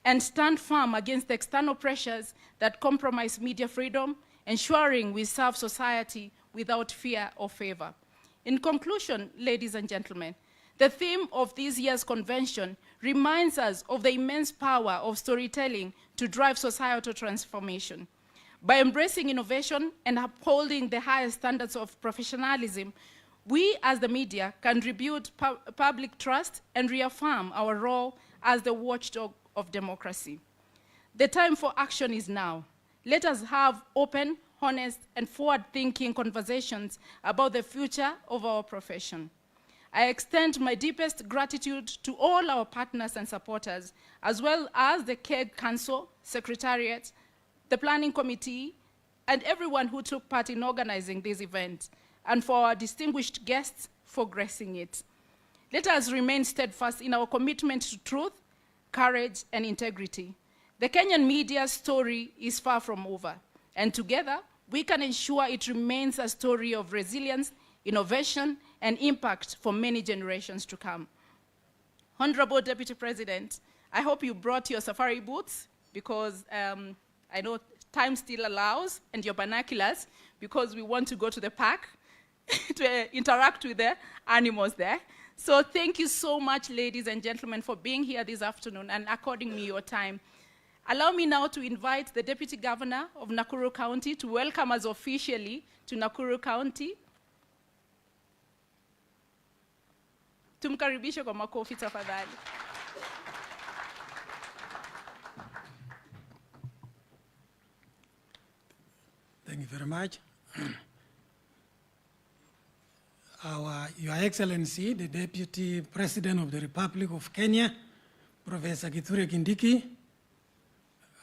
and stand firm against the external pressures that compromise media freedom, ensuring we serve society without fear or favor. In conclusion, ladies and gentlemen, the theme of this year's convention reminds us of the immense power of storytelling to drive societal transformation. By embracing innovation and upholding the highest standards of professionalism, we as the media can rebuild public trust and reaffirm our role as the watchdog of democracy. The time for action is now. Let us have open, honest, and forward-thinking conversations about the future of our profession. I extend my deepest gratitude to all our partners and supporters, as well as the KEG Council, Secretariat, the Planning Committee, and everyone who took part in organizing this event, and for our distinguished guests for gracing it. Let us remain steadfast in our commitment to truth, courage, and integrity. The Kenyan media story is far from over, and together we can ensure it remains a story of resilience, innovation, and impact for many generations to come. Honorable Deputy President, I hope you brought your safari boots because I know time still allows, and your binoculars because we want to go to the park to interact with the animals there. So thank you so much, ladies and gentlemen, for being here this afternoon and according me your time. Allow me now to invite the Deputy Governor of Nakuru County to welcome us officially to Nakuru County. Tumkaribishe kwa makofi tafadhali. Thank you very much. Your Excellency, the Deputy President of the Republic of Kenya, Professor KITHURE Kindiki,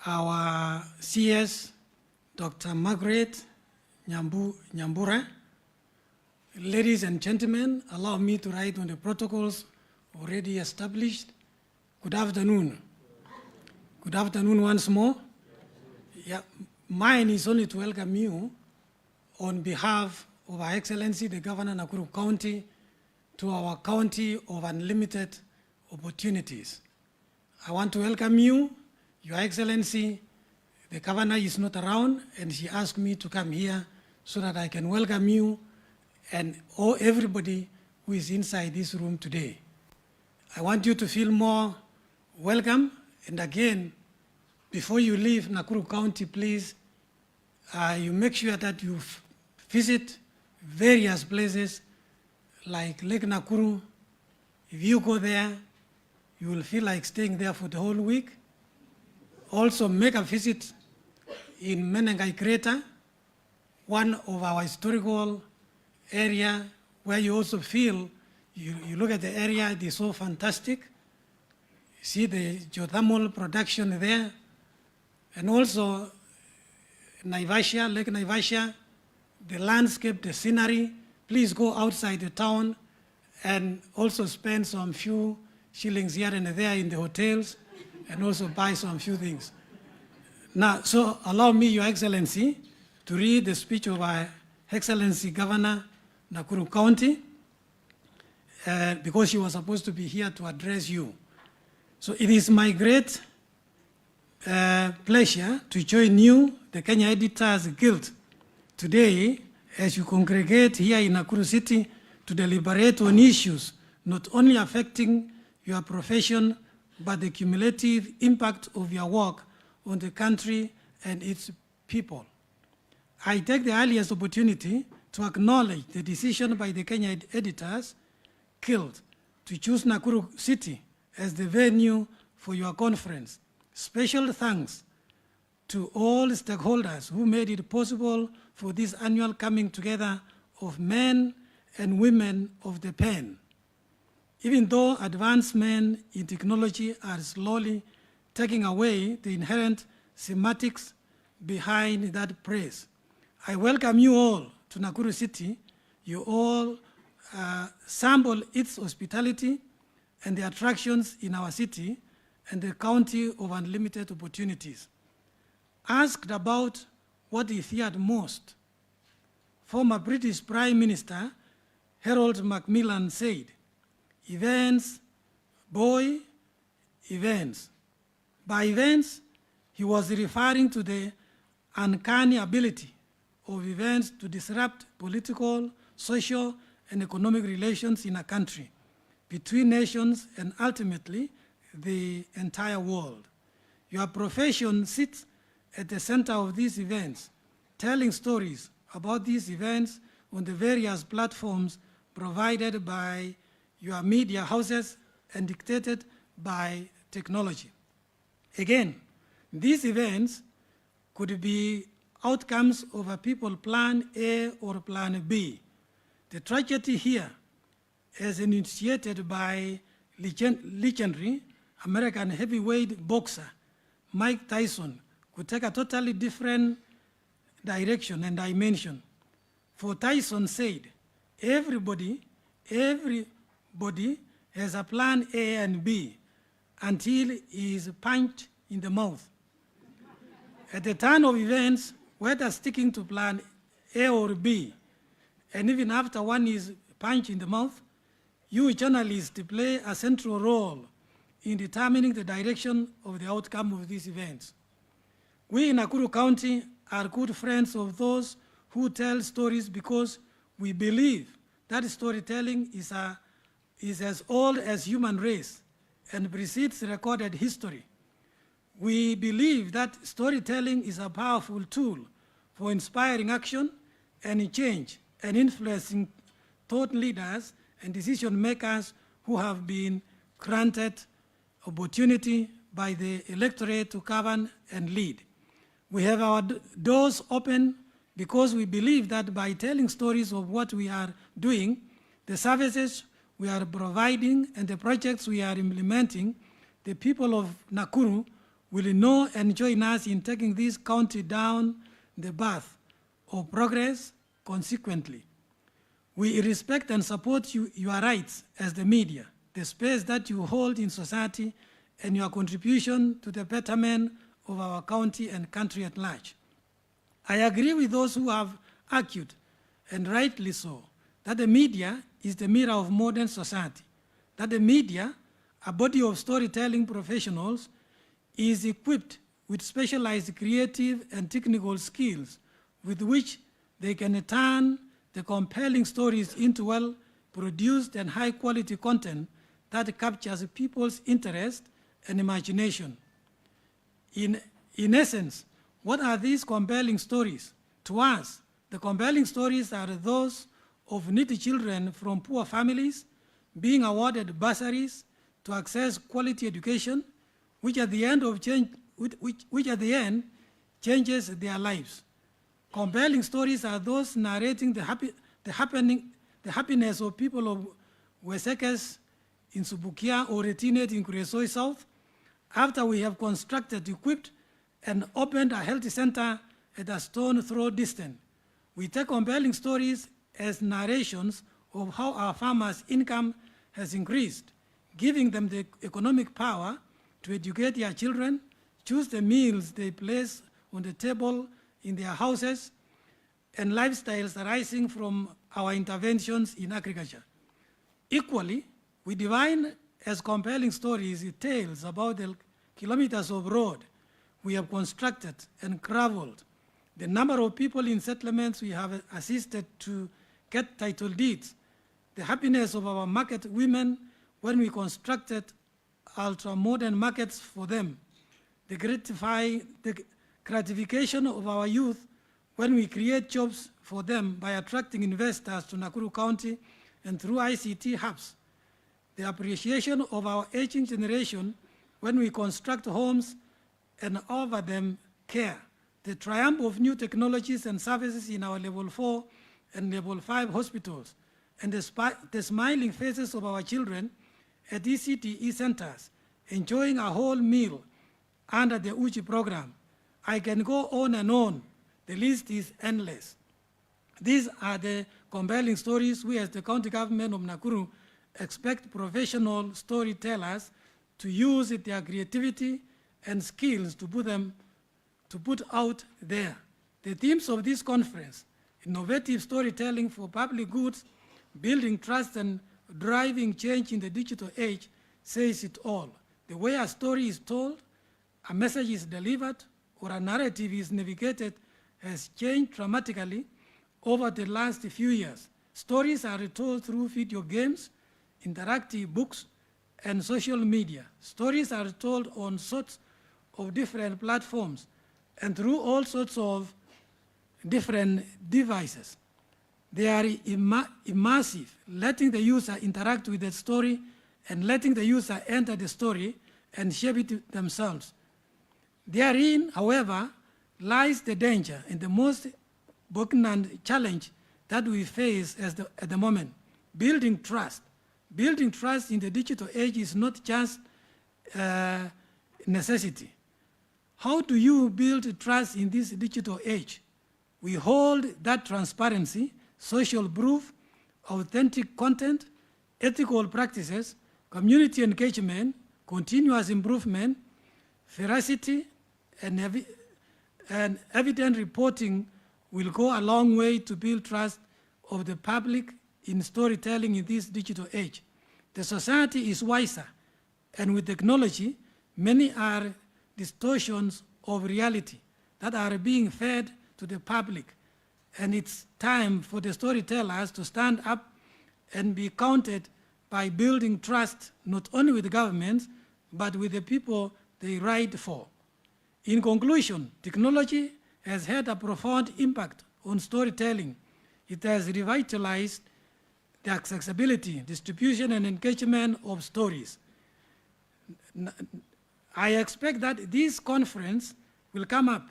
our CS, Dr. Margaret Nyambura, ladies and gentlemen, allow me to write on the protocols already established. Good afternoon. Good afternoon once more. Yeah, mine is only to welcome you on behalf of Our Excellency, the Governor of Nakuru County, to our county of unlimited opportunities. I want to welcome you, Your Excellency. The Governor is not around, and she asked me to come here so that I can welcome you and everybody who is inside this room today. I want you to feel more welcome, and again, before you leave Nakuru County, please, you make sure that you visit various places like Lake Nakuru. If you go there, you will feel like staying there for the whole week. Also make a visit in Menengai Crater, one of our historical area where you also feel, you look at the area, it is so fantastic. You see the geothermal production there. And also Naivasha, Lake Naivasha, the landscape, the scenery. Please go outside the town and also spend some few shillings here and there in the hotels and also buy some few things. Now, so allow me, Your Excellency, to read the speech of Our Excellency Governor Nakuru County because she was supposed to be here to address you. So it is my great pleasure to join you, the Kenya Editors Guild, today as you congregate here in Nakuru City to deliberate on issues not only affecting your profession, but the cumulative impact of your work on the country and its people. I take the earliest opportunity to acknowledge the decision by the Kenya Editors Guild to choose Nakuru City as the venue for your conference. Special thanks to all stakeholders who made it possible for this annual coming together of men and women of the pen. Even though advancements in technology are slowly taking away the inherent semantics behind that praise, I welcome you all to Nakuru City. You all sample its hospitality and the attractions in our city and the county of unlimited opportunities. Asked about what he feared most, former British Prime Minister Harold Macmillan said, "Events, boy, events. By events, he was referring to the uncanny ability of events to disrupt political, social, and economic relations in a country, between nations, and ultimately the entire world. Your profession sits at the center of these events, telling stories about these events on the various platforms provided by your media houses and dictated by technology. Again, these events could be outcomes of a people plan A or plan B. The tragedy here, as initiated by legendary American heavyweight boxer Mike Tyson, could take a totally different direction and dimension. For Tyson said, everybody has a plan A and B until he is punched in the mouth. At the turn of events, whether sticking to plan A or B, and even after one is punched in the mouth, you journalists play a central role in determining the direction of the outcome of these events. We in Nakuru County are good friends of those who tell stories because we believe that storytelling is as old as human race and precedes recorded history. We believe that storytelling is a powerful tool for inspiring action and change and influencing thought leaders and decision makers who have been granted opportunity by the electorate to govern and lead. We have our doors open because we believe that by telling stories of what we are doing, the services we are providing and the projects we are implementing, the people of Nakuru will know and join us in taking this county down the path of progress consequently. We respect and support your rights as the media, the space that you hold in society, and your contribution to the betterment of our county and country at large. I agree with those who have argued, and rightly so, that the media is the mirror of modern society, that the media, a body of storytelling professionals, is equipped with specialized creative and technical skills with which they can turn the compelling stories into well-produced and high-quality content that captures people's interest and imagination. In essence, what are these compelling stories? To us, the compelling stories are those of needy children from poor families being awarded bursaries to access quality education, which at the end changes their lives. Compelling stories are those narrating the happiness of people of Wesekes in Subukia or Retinet in Kuresoi South, after we have constructed, equipped, and opened a health center at a stone's throw distance. We take compelling stories as narrations of how our farmers' income has increased, giving them the economic power to educate their children, choose the meals they place on the table in their houses, and lifestyles arising from our interventions in agriculture. Equally, we define as compelling stories tales about the kilometers of road we have constructed and traveled, the number of people in settlements we have assisted to get title deeds, the happiness of our market women when we constructed ultra-modern markets for them, the gratification of our youth when we create jobs for them by attracting investors to Nakuru County and through ICT hubs, the appreciation of our aging generation when we construct homes and offer them care, the triumph of new technologies and services in our level 4 and level 5 hospitals, and the smiling faces of our children at ECTE centers, enjoying a whole meal under the Uchi program. I can go on and on. The list is endless. These are the compelling stories we as the county government of Nakuru expect professional storytellers to use their creativity and skills to put out there. The themes of this conference, innovative storytelling for public goods, building trust and driving change in the digital age, says it all. The way a story is told a message is delivered or a narrative is navigated has changed dramatically over the last few years. Stories are retold through video games, interactive books, and social media. Stories are told on sorts of different platforms and through all sorts of different devices. They are immersive, letting the user interact with the story and letting the user enter the story and shape it themselves. Therein, however, lies the danger and the most poignant challenge that we face at the moment, building trust. Building trust in the digital age is not just a necessity. How do you build trust in this digital age? We hold that transparency, social proof, authentic content, ethical practices, community engagement, continuous improvement, veracity, and evident reporting will go a long way to build trust of the public in storytelling in this digital age. The society is wiser, and with technology, many are distortions of reality that are being fed to the public. And it's time for the storytellers to stand up and be counted by building trust, not only with governments, but with the people they write for. In conclusion, technology has had a profound impact on storytelling. It has revitalized the accessibility, distribution, and engagement of stories. I expect that this conference will come up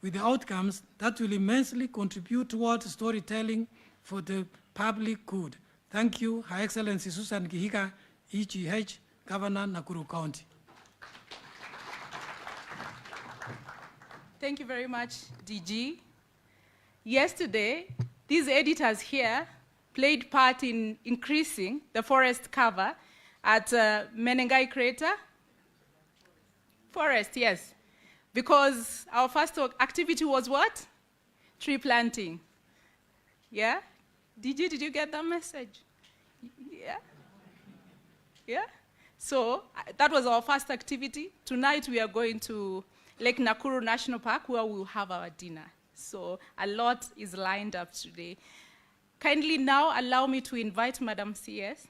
with the outcomes that will immensely contribute towards storytelling for the public good. Thank you, Her Excellency Susan Kihika, EGH, Governor, Nakuru County. Thank you very much, DG. Yesterday, these editors here played part in increasing the forest cover at Menengai Crater. Forest, yes. Because our first activity was what? Tree planting. Yeah? Did you get that message? Yeah? Yeah? So that was our first activity. Tonight we are going to Lake Nakuru National Park where we'll have our dinner. So a lot is lined up today. Kindly now allow me to invite Madam CS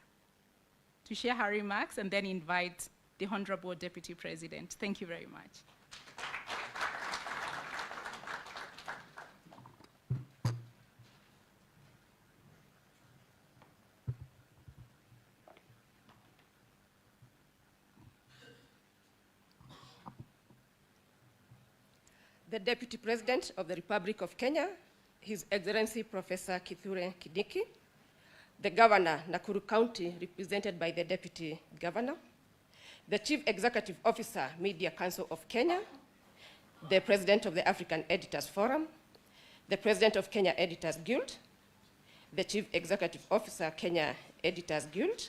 to share her remarks and then invite the Honorable Deputy President. Thank you very much. The Deputy President of the Republic of Kenya, His Excellency Professor KITHURE KINDIKI, the Governor, Nakuru County, represented by the Deputy Governor, the Chief Executive Officer, Media Council of Kenya, the President of the African Editors Forum, the President of Kenya Editors Guild, the Chief Executive Officer, Kenya Editors Guild,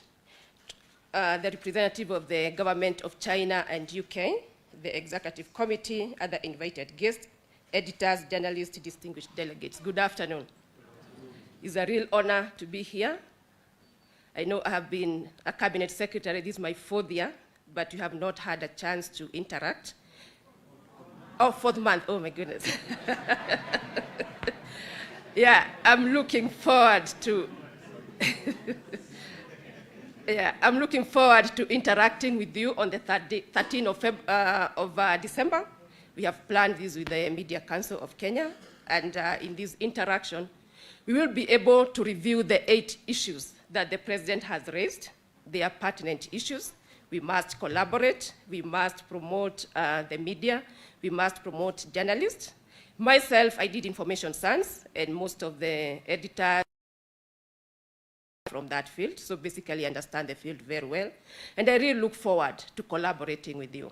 the representative of the Government of China and UK, the Executive Committee, other invited guests, editors, journalists, distinguished delegates. Good afternoon. It's a real honor to be here. I know I have been a cabinet secretary, this is my 4th year, but you have not had a chance to interact. Oh, 4th month, oh my goodness. Yeah, I'm looking forward to I'm looking forward to interacting with you on the 13th of December. We have planned this with the Media Council of Kenya, and in this interaction, we will be able to review the 8 issues that the President has raised. They are pertinent issues. We must collaborate. We must promote the media. We must promote journalists. Myself, I did information science, and most of the editors from that field, so basically understand the field very well. And I really look forward to collaborating with you.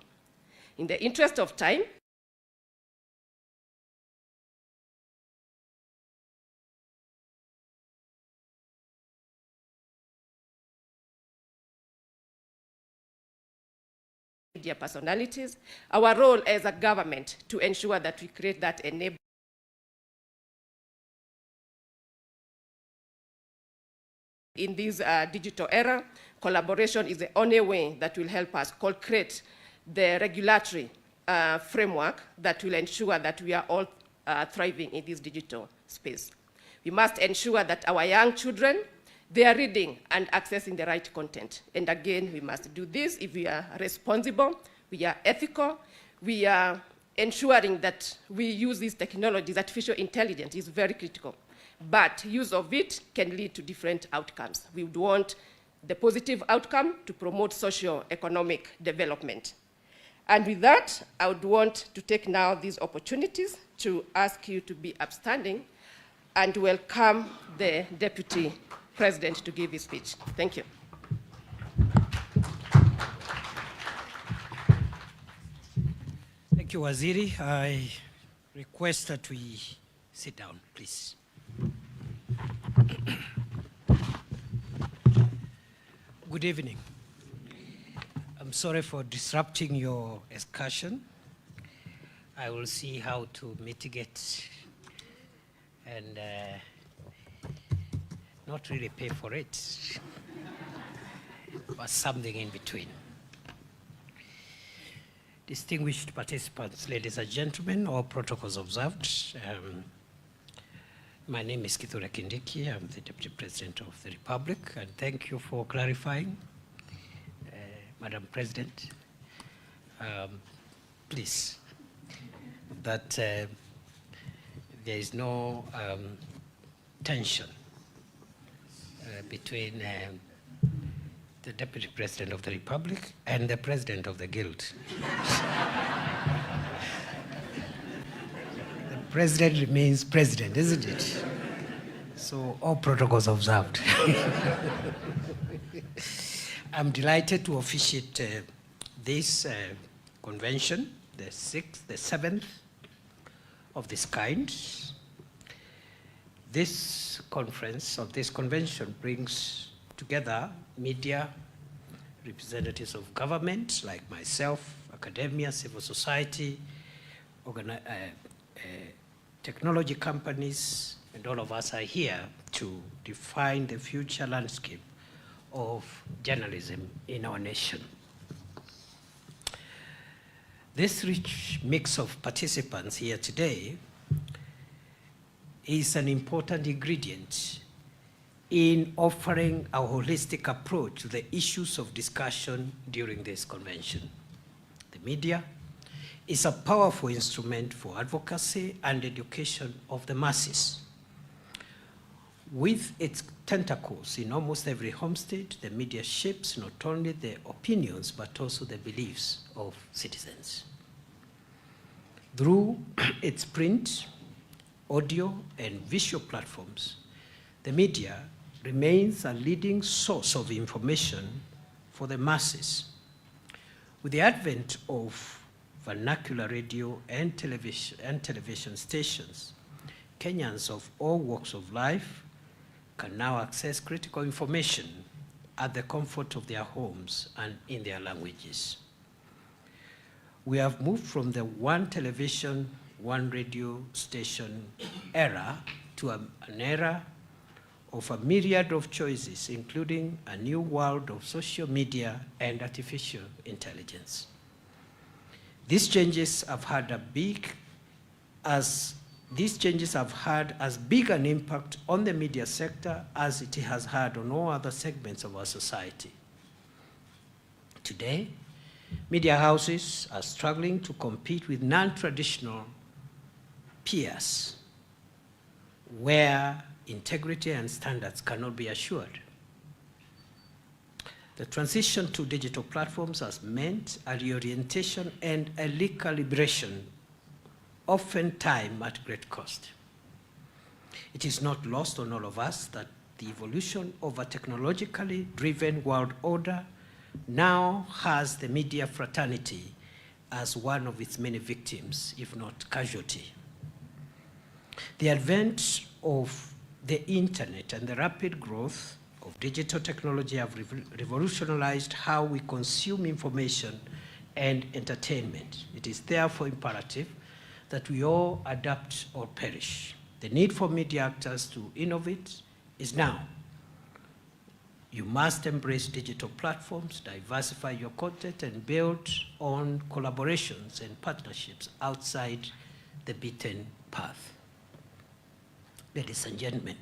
In the interest of time, media personalities, our role as a government to ensure that we create that enablement in this digital era. Collaboration is the only way that will help us create the regulatory framework that will ensure that we are all thriving in this digital space. We must ensure that our young children, they are reading and accessing the right content. And again, we must do this if we are responsible, we are ethical, we are ensuring that we use these technologies. Artificial intelligence is very critical, but use of it can lead to different outcomes. We would want the positive outcome to promote socio-economic development. And with that, I would want to take now these opportunities to ask you to be upstanding and welcome the Deputy President to give his speech. Thank you. Thank you, Waziri. I request that we sit down, please. Good evening. I'm sorry for disrupting your excursion. I will see how to mitigate and not really pay for it, but something in between. Distinguished participants, ladies and gentlemen, all protocols observed. My name is KITHURE Kindiki. I'm the Deputy President of the Republic, and thank you for clarifying, Madam President. Please, that there is no tension between the Deputy President of the Republic and the President of the Guild. The President remains President, isn't it? So all protocols observed. I'm delighted to officiate this convention, the 7th of this kind. This conference, or this convention, brings together media, representatives of government like myself, academia, civil society, technology companies, and all of us are here to define the future landscape of journalism in our nation. This rich mix of participants here today is an important ingredient in offering a holistic approach to the issues of discussion during this convention. The media is a powerful instrument for advocacy and education of the masses. With its tentacles in almost every home state, the media shapes not only the opinions, but also the beliefs of citizens. Through its print, audio, and visual platforms, the media remains a leading source of information for the masses. With the advent of vernacular radio and television stations, Kenyans of all walks of life can now access critical information at the comfort of their homes and in their languages. We have moved from the one television, one radio station era to an era of a myriad of choices, including a new world of social media and artificial intelligence. These changes have had as big an impact on the media sector as it has had on all other segments of our society. Today, media houses are struggling to compete with non-traditional peers where integrity and standards cannot be assured. The transition to digital platforms has meant a reorientation and a recalibration, oftentimes at great cost. It is not lost on all of us that the evolution of a technologically driven world order now has the media fraternity as one of its many victims, if not casualty. The advent of the internet and the rapid growth of digital technology have revolutionized how we consume information and entertainment. It is therefore imperative that we all adapt or perish. The need for media actors to innovate is now. You must embrace digital platforms, diversify your content, and build on collaborations and partnerships outside the beaten path. Ladies and gentlemen,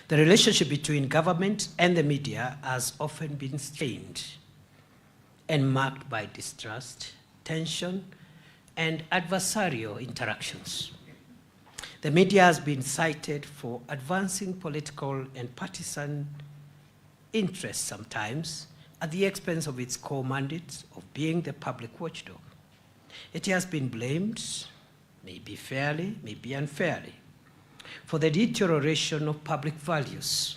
the relationship between government and the media has often been strained and marked by distrust, tension, and adversarial interactions. The media has been cited for advancing political and partisan interests sometimes at the expense of its core mandate of being the public watchdog. It has been blamed, maybe fairly, maybe unfairly, for the deterioration of public values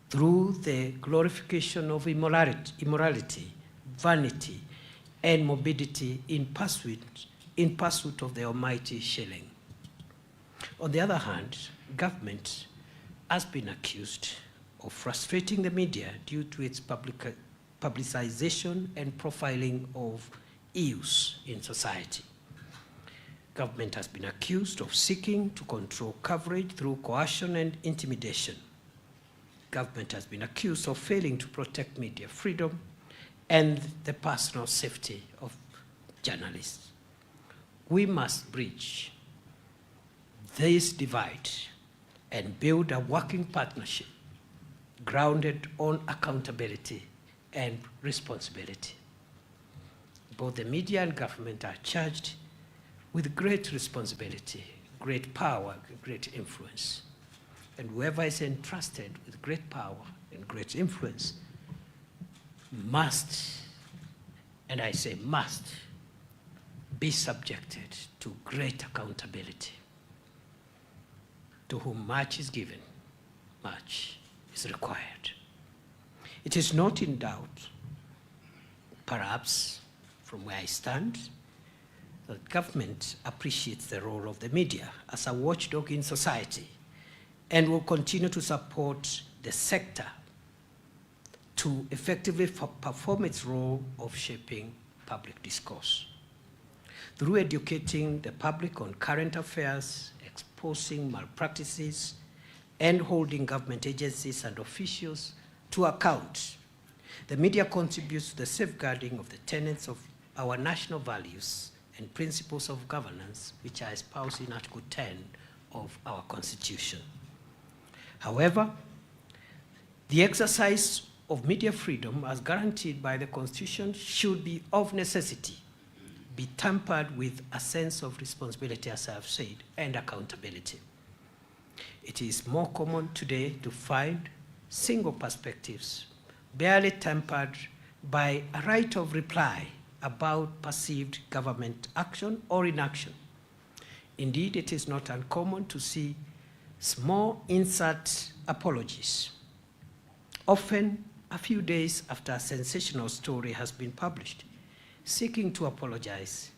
through the glorification of immorality, vanity, and morbidity in pursuit of the almighty shilling. On the other hand, government has been accused of frustrating the media due to its publicization and profiling of issues in society. Government has been accused of seeking to control coverage through coercion and intimidation. Government has been accused of failing to protect media freedom and the personal safety of journalists. We must bridge this divide and build a working partnership grounded on accountability and responsibility. Both the media and government are charged with great responsibility, great power, great influence. And whoever is entrusted with great power and great influence must, and I say must, be subjected to great accountability. To whom much is given, much is required. It is not in doubt, perhaps from where I stand, that government appreciates the role of the media as a watchdog in society and will continue to support the sector to effectively perform its role of shaping public discourse. Through educating the public on current affairs, exposing malpractices, and holding government agencies and officials to account, the media contributes to the safeguarding of the tenets of our national values and principles of governance, which are espoused in Article 10 of our Constitution. However, the exercise of media freedom as guaranteed by the Constitution should be of necessity, be tempered with a sense of responsibility, as I have said, and accountability. It is more common today to find single perspectives, barely tempered by a right of reply about perceived government action or inaction. Indeed, it is not uncommon to see small insert apologies, often a few days after a sensational story has been published, seeking to apologize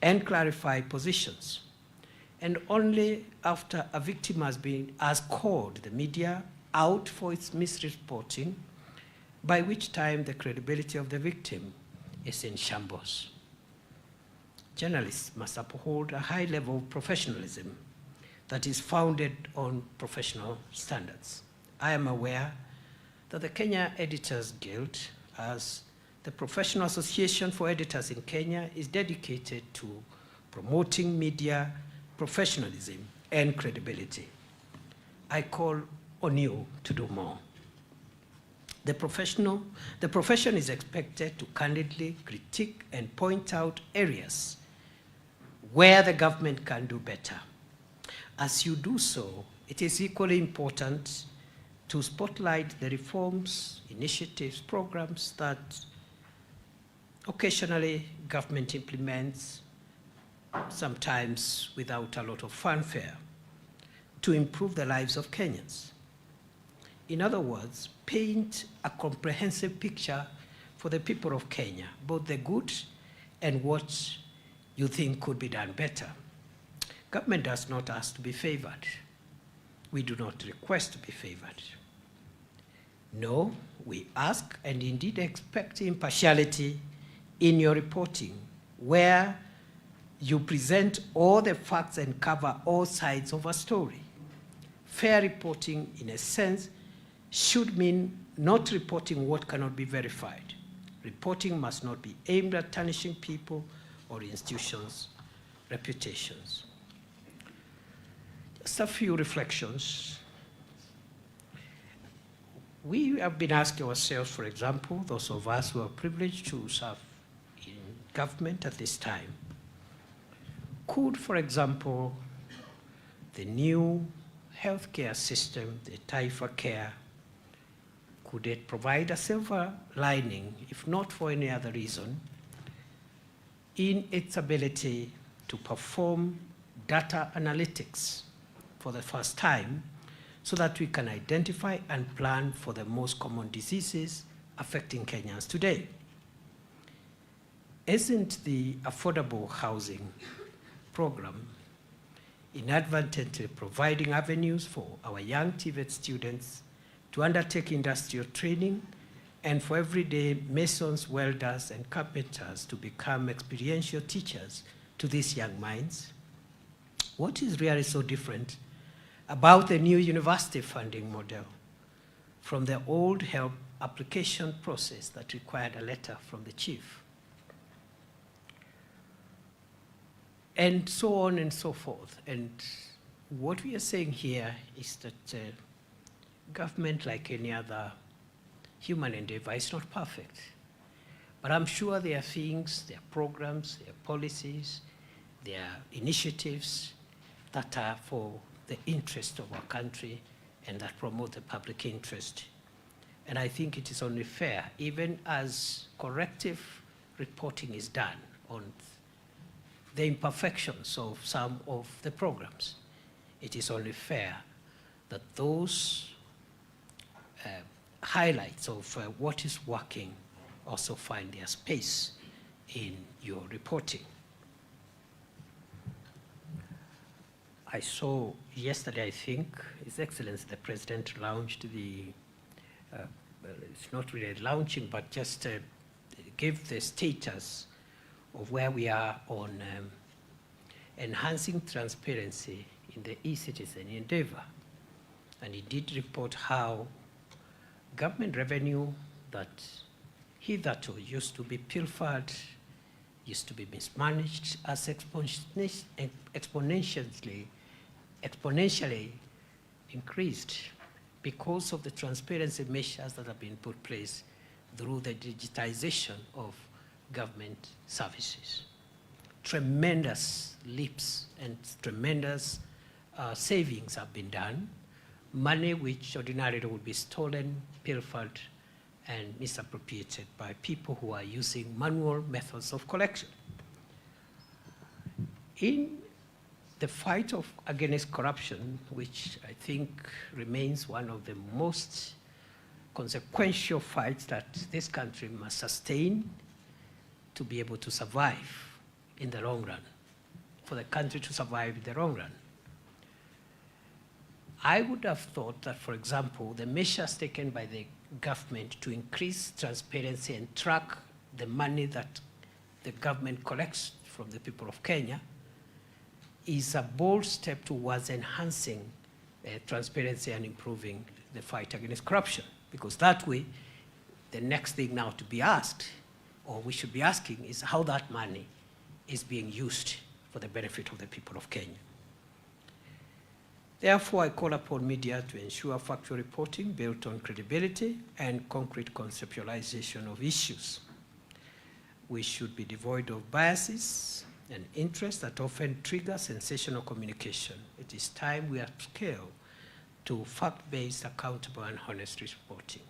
and clarify positions, and only after a victim has called the media out for its misreporting, by which time the credibility of the victim is in shambles. Journalists must uphold a high level of professionalism that is founded on professional standards. I am aware that the Kenya Editors Guild, as the professional association for editors in Kenya, is dedicated to promoting media professionalism and credibility. I call on you to do more. The profession is expected to candidly critique and point out areas where the government can do better. As you do so, it is equally important to spotlight the reforms, initiatives, programs that occasionally government implements, sometimes without a lot of fanfare, to improve the lives of Kenyans. In other words, paint a comprehensive picture for the people of Kenya, both the good and what you think could be done better. Government does not ask to be favored. We do not request to be favored. No, we ask and indeed expect impartiality in your reporting, where you present all the facts and cover all sides of a story. Fair reporting, in a sense, should mean not reporting what cannot be verified. Reporting must not be aimed at tarnishing people or institutions' reputations. Just a few reflections. We have been asking ourselves, for example, those of us who are privileged to serve in government at this time, could, for example, the new healthcare system, the Taifa Care, could it provide a silver lining, if not for any other reason, in its ability to perform data analytics for the first time, so that we can identify and plan for the most common diseases affecting Kenyans today? Isn't the affordable housing program inadvertently providing avenues for our young TVET students to undertake industrial training, and for everyday masons, welders, and carpenters to become experiential teachers to these young minds? What is really so different about the new university funding model from the old help application process that required a letter from the chief? And so on and so forth. And what we are saying here is that government, like any other human endeavor, is not perfect. But I'm sure there are things, there are programs, there are policies, there are initiatives that are for the interest of our country and that promote the public interest. And I think it is only fair, even as corrective reporting is done on the imperfections of some of the programs, it is only fair that those highlights of what is working also find their space in your reporting. I saw yesterday, I think, His Excellency the President launched the, it's not really launching, but just give the status of where we are on enhancing transparency in the e-citizen endeavor. And he did report how government revenue that hitherto used to be pilfered, used to be mismanaged, as exponentially increased because of the transparency measures that have been put in place through the digitization of government services. Tremendous leaps and tremendous savings have been done. Money which ordinarily would be stolen, pilfered, and misappropriated by people who are using manual methods of collection. In the fight against corruption, which I think remains one of the most consequential fights that this country must sustain to be able to survive in the long run, for the country to survive in the long run. I would have thought that, for example, the measures taken by the government to increase transparency and track the money that the government collects from the people of Kenya is a bold step towards enhancing transparency and improving the fight against corruption. Because that way, the next thing now to be asked, or we should be asking, is how that money is being used for the benefit of the people of Kenya. Therefore, I call upon media to ensure factual reporting built on credibility and concrete conceptualization of issues. We should be devoid of biases and interests that often trigger sensational communication. It is time we upscale to fact-based, accountable, and honest reporting.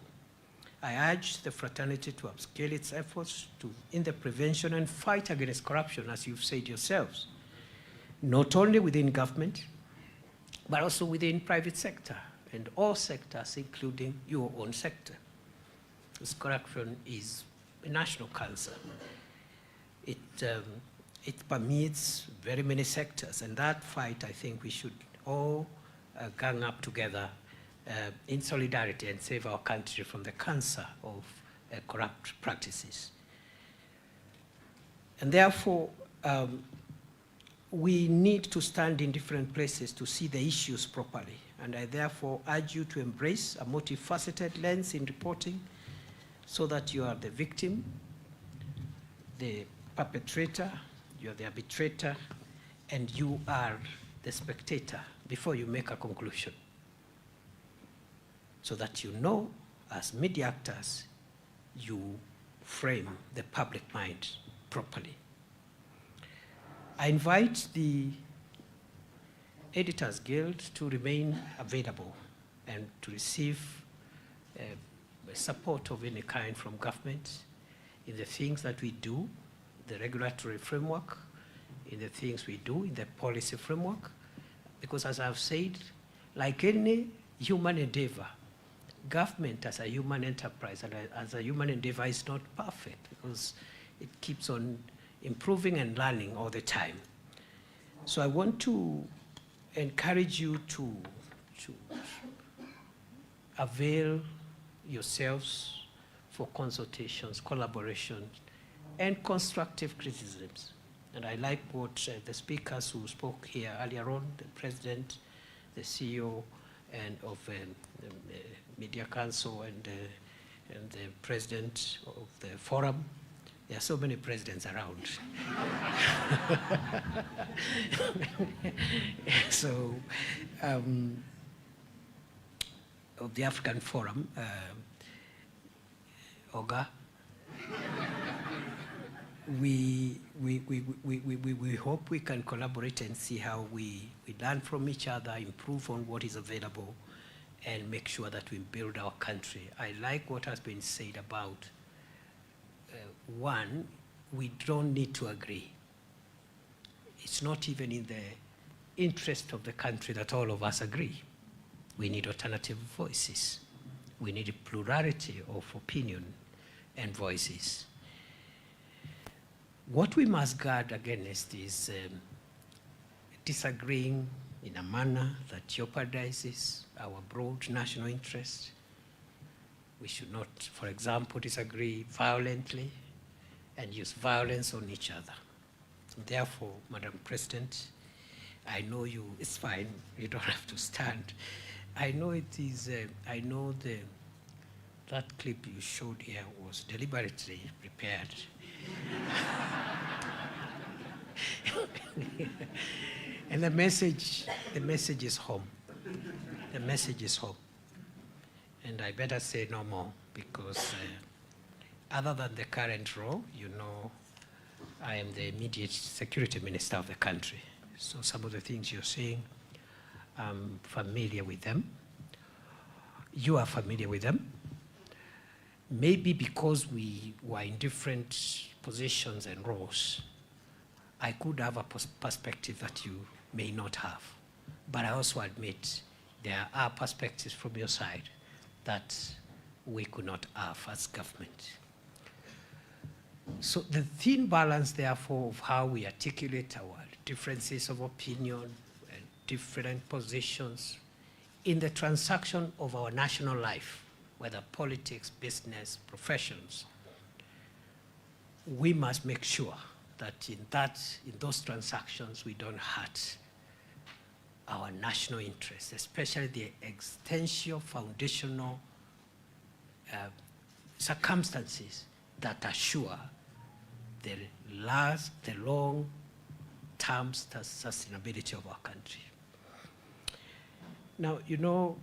I urge the fraternity to upscale its efforts in the prevention and fight against corruption, as you've said yourselves, not only within government, but also within private sector and all sectors, including your own sector. This corruption is a national cancer. It permeates very many sectors, and that fight, I think we should all gang up together in solidarity and save our country from the cancer of corrupt practices. And therefore, we need to stand in different places to see the issues properly. And I therefore urge you to embrace a multifaceted lens in reporting so that you are the victim, the perpetrator, you are the arbitrator, and you are the spectator before you make a conclusion. So that you know, as media actors, you frame the public mind properly. I invite the Editors Guild to remain available and to receive support of any kind from government in the things that we do, the regulatory framework, in the things we do, in the policy framework. Because as I've said, like any human endeavor, government as a human enterprise and as a human endeavor is not perfect because it keeps on improving and learning all the time. So I want to encourage you to avail yourselves for consultations, collaboration, and constructive criticisms. And I like what the speakers who spoke here earlier on, the President, the CEO, and of the Media Council, and the President of the Forum. There are so many presidents around. So, of the African Forum, Oga, we hope we can collaborate and see how we learn from each other, improve on what is available, and make sure that we build our country. I like what has been said about, one, we don't need to agree. It's not even in the interest of the country that all of us agree. We need alternative voices. We need a plurality of opinion and voices. What we must guard against is disagreeing in a manner that jeopardizes our broad national interest. We should not, for example, disagree violently and use violence on each other. Therefore, Madam President, I know you, it's fine, you don't have to stand. I know it is, I know that clip you showed here was deliberately prepared. And the message is home. The message is home. And I better say no more because other than the current role, you know, I am the immediate security minister of the country. So some of the things you're saying, I'm familiar with them. You are familiar with them. Maybe because we were in different positions and roles, I could have a perspective that you may not have. But I also admit there are perspectives from your side that we could not have as government. So the thin balance, therefore, of how we articulate our differences of opinion and different positions in the transaction of our national life, whether politics, business, professions, we must make sure that in those transactions we don't hurt our national interests, especially the existential, foundational circumstances that assure the long-term sustainability of our country. Now, you know,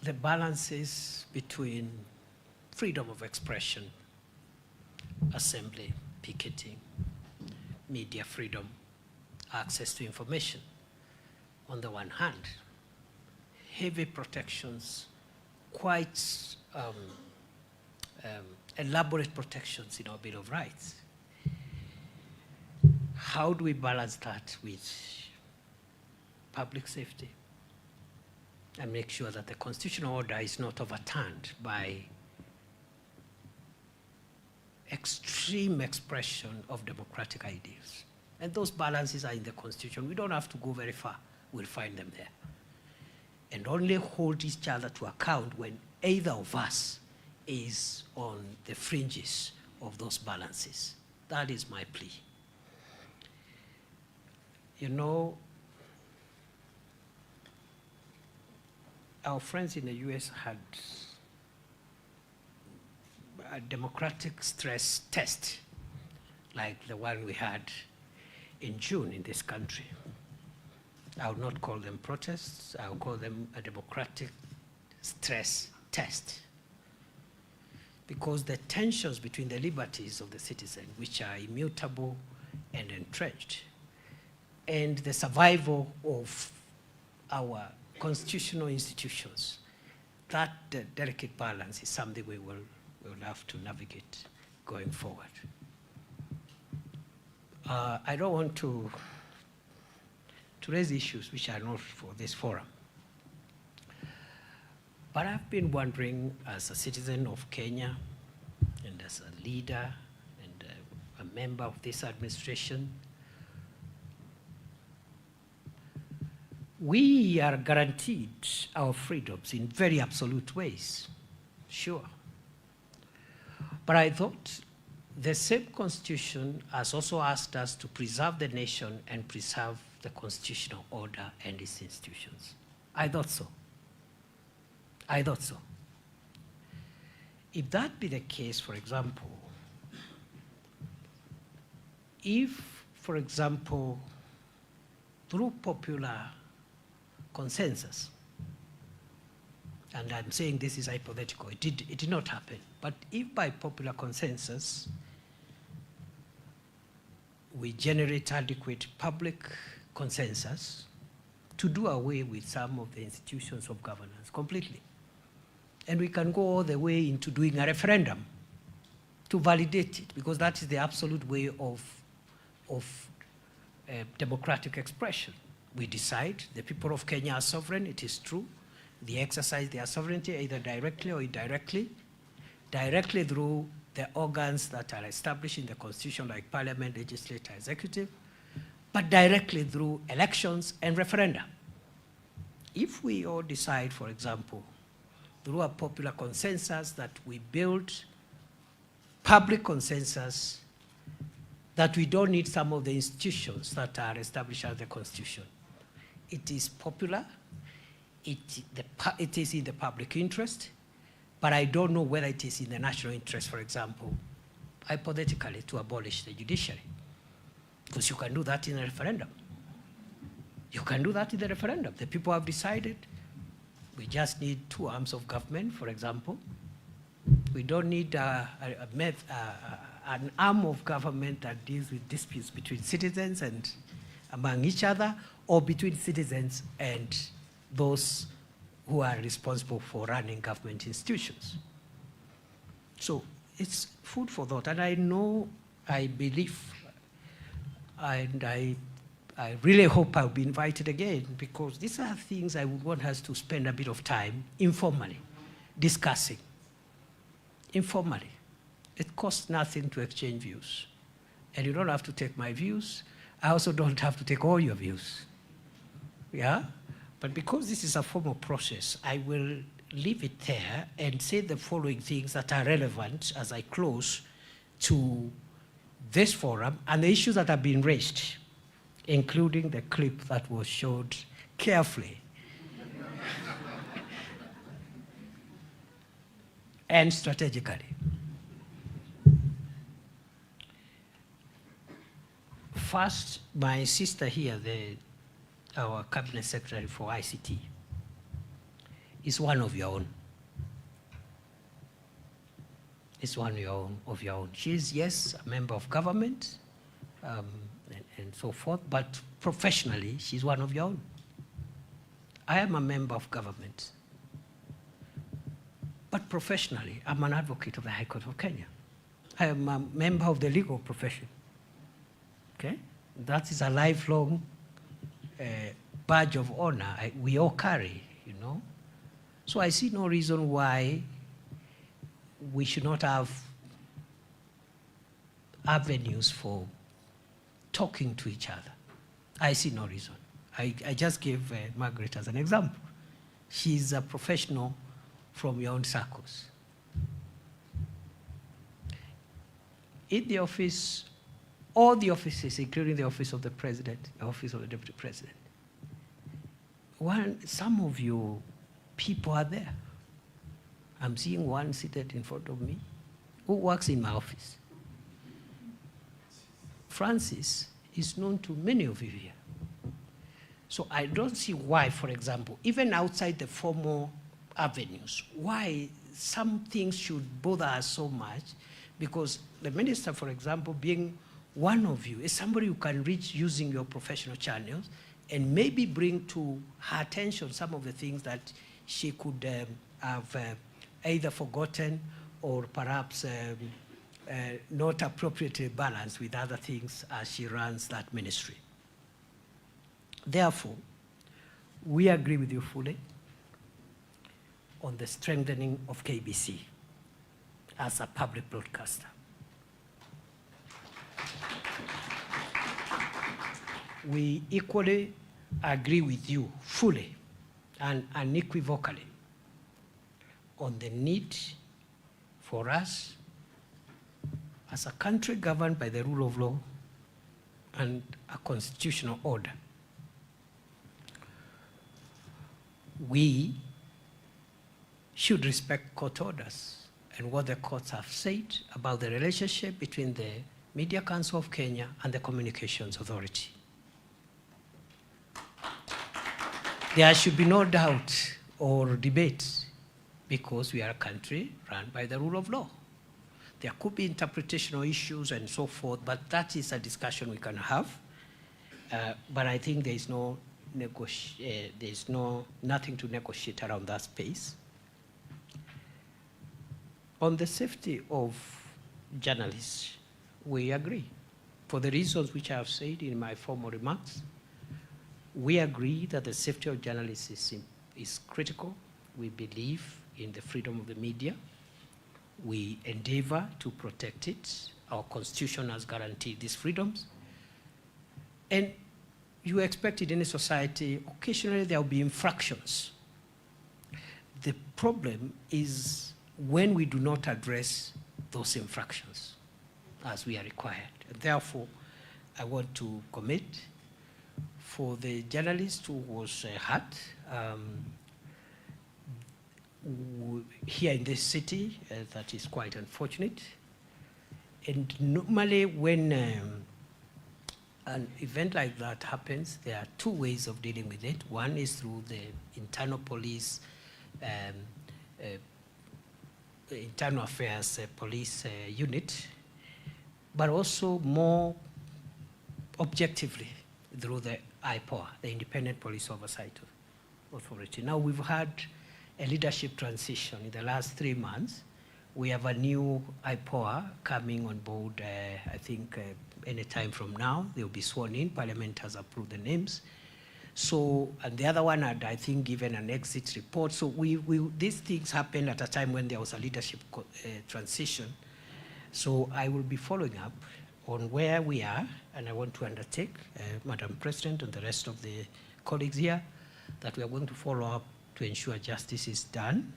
the balances between freedom of expression, assembly, picketing, media freedom, access to information, on the one hand, heavy protections, quite elaborate protections in our Bill of Rights. How do we balance that with public safety and make sure that the constitutional order is not overturned by extreme expression of democratic ideals? And those balances are in the Constitution. We don't have to go very far. We'll find them there. And only hold each other to account when either of us is on the fringes of those balances. That is my plea. You know, our friends in the US had a democratic stress test like the one we had in June in this country. I would not call them protests, I would call them a democratic stress test. Because the tensions between the liberties of the citizen, which are immutable and entrenched, and the survival of our constitutional institutions, that delicate balance is something we will have to navigate going forward. I don't want to raise issues which are not for this forum. But I've been wondering, as a citizen of Kenya and as a leader and a member of this administration, we are guaranteed our freedoms in very absolute ways, sure. But I thought the same constitution has also asked us to preserve the nation and preserve the constitutional order and its institutions. I thought so. I thought so. If that be the case, for example, if, for example, through popular consensus, and I'm saying this is hypothetical, it did not happen, but if by popular consensus we generate adequate public consensus to do away with some of the institutions of governance completely, and we can go all the way into doing a referendum to validate it, because that is the absolute way of democratic expression. We decide, the people of Kenya are sovereign, it is true. They exercise their sovereignty either directly or indirectly, directly through the organs that are established in the constitution like parliament, legislature, executive, but directly through elections and referenda. If we all decide, for example, through a popular consensus that we build public consensus that we don't need some of the institutions that are established as the constitution. It is popular, it is in the public interest, but I don't know whether it is in the national interest, for example, hypothetically, to abolish the judiciary. Because you can do that in a referendum. You can do that in the referendum. The people have decided we just need two arms of government, for example. We don't need an arm of government that deals with disputes between citizens and among each other, or between citizens and those who are responsible for running government institutions. So it's food for thought, and I know, I believe, and I really hope I'll be invited again, because these are things I would want us to spend a bit of time informally discussing. Informally. It costs nothing to exchange views. And you don't have to take my views. I also don't have to take all your views. Yeah? But because this is a formal process, I will leave it there and say the following things that are relevant as I close to this forum and the issues that have been raised, including the clip that was showed carefully and strategically. First, my sister here, our cabinet secretary for ICT, is one of your own. Is one of your own. She is, yes, a member of government and so forth, but professionally, she's one of your own. I am a member of government, but professionally, I'm an advocate of the High Court of Kenya. I am a member of the legal profession. Okay? That is a lifelong badge of honor we all carry, you know. So I see no reason why we should not have avenues for talking to each other. I see no reason. I just gave Margaret as an example. She's a professional from your own circles. In the office all the offices, including the office of the president, the office of the deputy president. Some of you people are there. I'm seeing one seated in front of me who works in my office. Francis is known to many of you here. So I don't see why, for example, even outside the formal avenues, why some things should bother us so much, because the minister, for example, being one of you, is somebody who can reach using your professional channels and maybe bring to her attention some of the things that she could have either forgotten or perhaps not appropriately balanced with other things as she runs that ministry. Therefore, we agree with you fully on the strengthening of KBC as a public broadcaster. We equally agree with you fully and unequivocally on the need for us as a country governed by the rule of law and a constitutional order. We should respect court orders and what the courts have said about the relationship between the Media Council of Kenya and the Communications Authority. There should be no doubt or debate because we are a country run by the rule of law. There could be interpretational issues and so forth, but that is a discussion we can have. But I think there is nothing to negotiate around that space. On the safety of journalists, we agree. For the reasons which I have said in my formal remarks, we agree that the safety of journalists is critical. We believe in the freedom of the media. We endeavor to protect it. Our Constitution has guaranteed these freedoms. And you expect in any society, occasionally there will be infractions. The problem is when we do not address those infractions as we are required. And therefore, I want to commit for the journalist who was hurt here in this city, that is quite unfortunate. And normally when an event like that happens, there are two ways of dealing with it. One is through the internal police, internal affairs police unit, but also more objectively through the IPOA, the Independent Police Oversight Authority. Now we've had a leadership transition in the last 3 months. We have a new IPOA coming on board, I think any time from now. They'll be sworn in. Parliament has approved the names. So, and the other one had, I think, given an exit report. So these things happened at a time when there was a leadership transition. So I will be following up on where we are, and I want to undertake, Madam President and the rest of the colleagues here, that we are going to follow up to ensure justice is done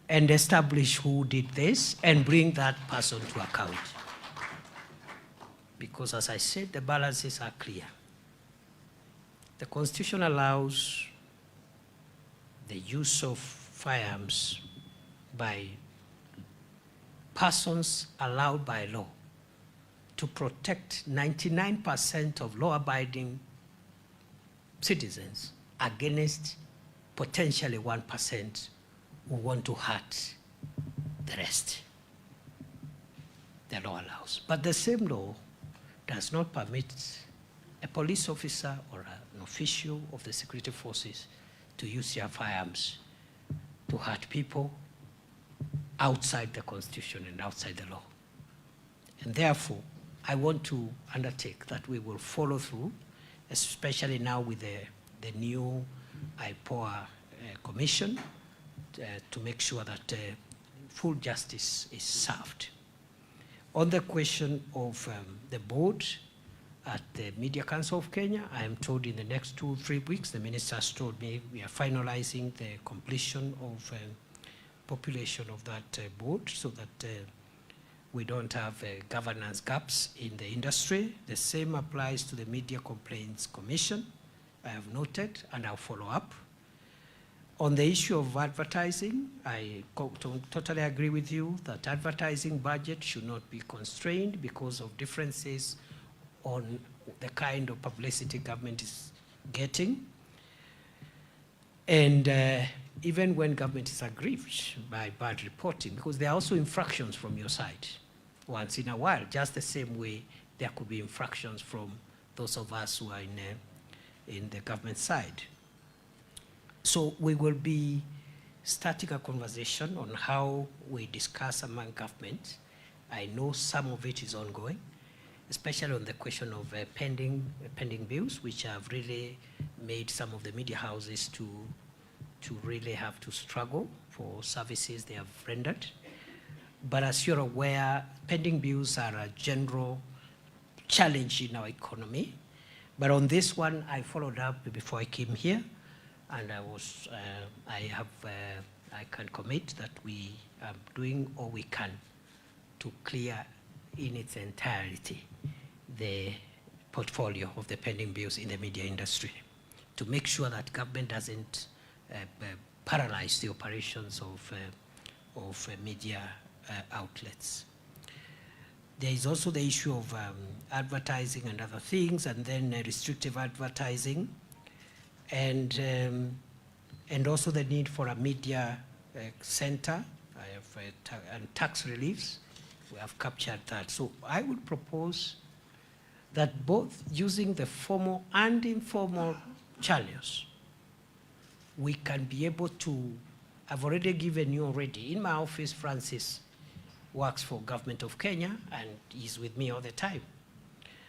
and establish who did this and bring that person to account. Because as I said, the balances are clear. The Constitution allows the use of firearms by persons allowed by law to protect 99% of law-abiding citizens against potentially 1% who want to hurt the rest. The law allows. But the same law does not permit a police officer or an official of the security forces to use their firearms to hurt people outside the Constitution and outside the law. And therefore, I want to undertake that we will follow through, especially now with the new IPOA commission, to make sure that full justice is served. On the question of the board at the Media Council of Kenya, I am told in the next 2-3 weeks, the minister has told me we are finalizing the completion of population of that board so that We don't have governance gaps in the industry. The same applies to the Media Complaints Commission. I have noted, and I'll follow up. On the issue of advertising, I totally agree with you that advertising budget should not be constrained because of differences on the kind of publicity government is getting. And even when government is aggrieved by bad reporting, because there are also infractions from your side once in a while, just the same way there could be infractions from those of us who are in the government side. So we will be starting a conversation on how we discuss among government. I know some of it is ongoing, especially on the question of pending bills, which have really made some of the media houses to really have to struggle for services they have rendered. But as you're aware, pending bills are a general challenge in our economy. But on this one, I followed up before I came here, and I can commit that we are doing all we can to clear in its entirety the portfolio of the pending bills in the media industry, to make sure that government doesn't paralyze the operations of media outlets. There is also the issue of advertising and other things, and then restrictive advertising, and also the need for a media center and tax reliefs. We have captured that. So I would propose that both using the formal and informal channels, we can be able to, I've already given you already, in my office, Francis works for Government of Kenya and is with me all the time.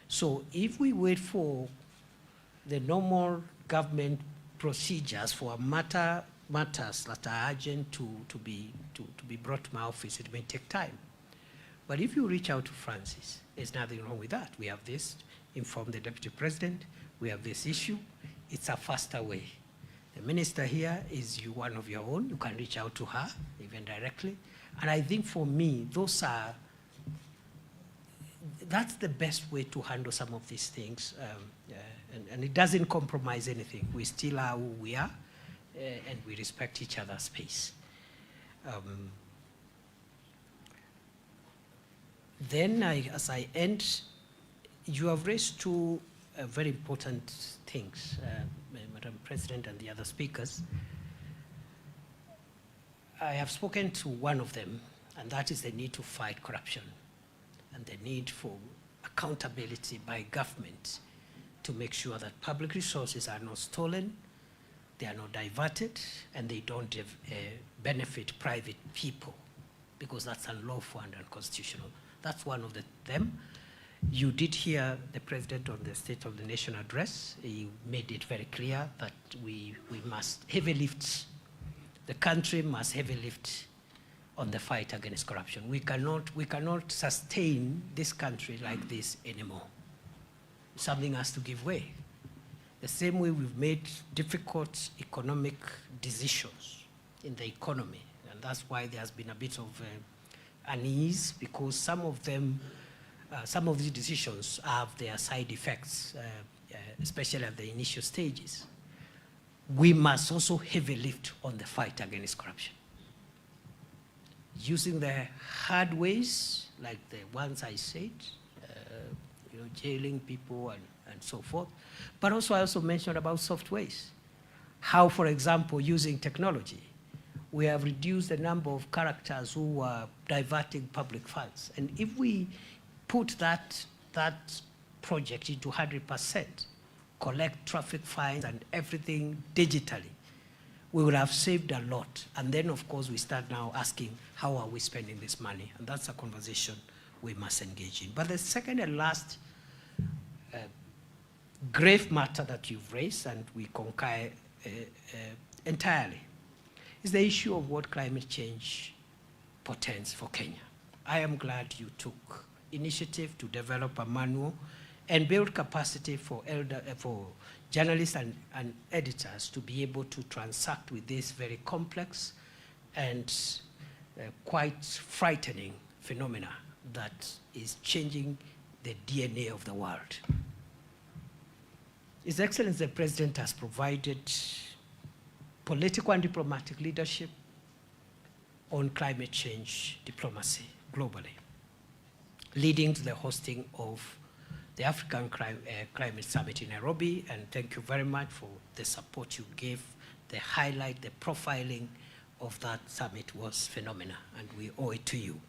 So if we wait for the normal government procedures for matters that are urgent to be brought to my office, it may take time. But if you reach out to Francis, there's nothing wrong with that. We have this, inform the Deputy President, we have this issue. It's a faster way. The minister here is one of your own. You can reach out to her, even directly. And I think for me, that's the best way to handle some of these things. And it doesn't compromise anything. We still are who we are, and we respect each other's space. Then, as I end, you have raised two very important things, Madam President and the other speakers. I have spoken to one of them, and that is the need to fight corruption and the need for accountability by government to make sure that public resources are not stolen, they are not diverted, and they don't benefit private people, because that's unlawful and unconstitutional. That's one of them. You did hear the President on the State of the Nation address. He made it very clear that we must heavy lift, the country must heavy lift on the fight against corruption. We cannot sustain this country like this anymore. Something has to give way. The same way we've made difficult economic decisions in the economy, and that's why there has been a bit of unease, because some of these decisions have their side effects, especially at the initial stages. We must also heavy lift on the fight against corruption, using the hard ways, like the ones I said, jailing people and so forth. But also, I also mentioned about soft ways. How, for example, using technology, we have reduced the number of characters who are diverting public funds. And if we put that project into 100%, collect traffic fines and everything digitally, we would have saved a lot. And then, of course, we start now asking, how are we spending this money? And that's a conversation we must engage in. But the second and last grave matter that you've raised, and we concur entirely, is the issue of what climate change portends for Kenya. I am glad you took initiative to develop a manual and build capacity for journalists and editors to be able to transact with this very complex and quite frightening phenomena that is changing the DNA of the world. His Excellency the President has provided political and diplomatic leadership on climate change diplomacy globally, leading to the hosting of the African Climate Summit in Nairobi. And thank you very much for the support you gave. The highlight, the profiling of that summit was phenomenal, and we owe it to you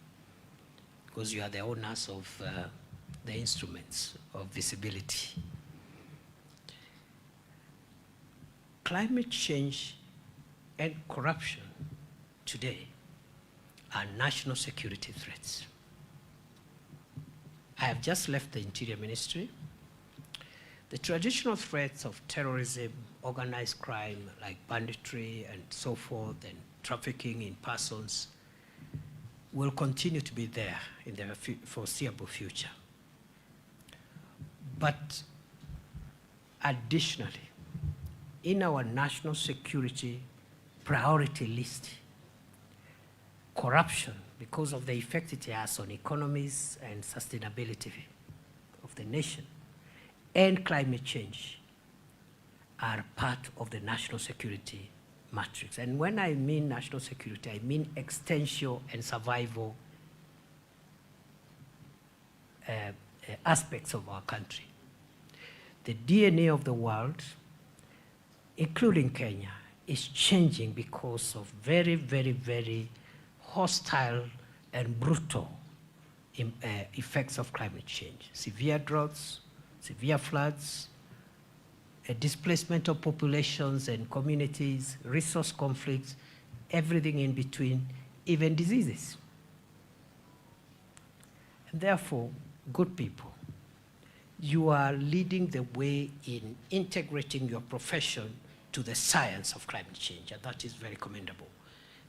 because you are the owners of the instruments of visibility. Climate change and corruption today are national security threats. I have just left the Interior Ministry. The traditional threats of terrorism, organized crime like banditry and so forth, and trafficking in persons will continue to be there in the foreseeable future. But additionally, in our national security priority list, corruption, because of the effect it has on economies and sustainability of the nation, and climate change are part of the national security matrix. And when I mean national security, I mean extension and survival aspects of our country. The DNA of the world, including Kenya, is changing because of very, very, very hostile and brutal effects of climate change. Severe droughts, severe floods, a displacement of populations and communities, resource conflicts, everything in between, even diseases. And therefore, good people, you are leading the way in integrating your profession to the science of climate change, and that is very commendable.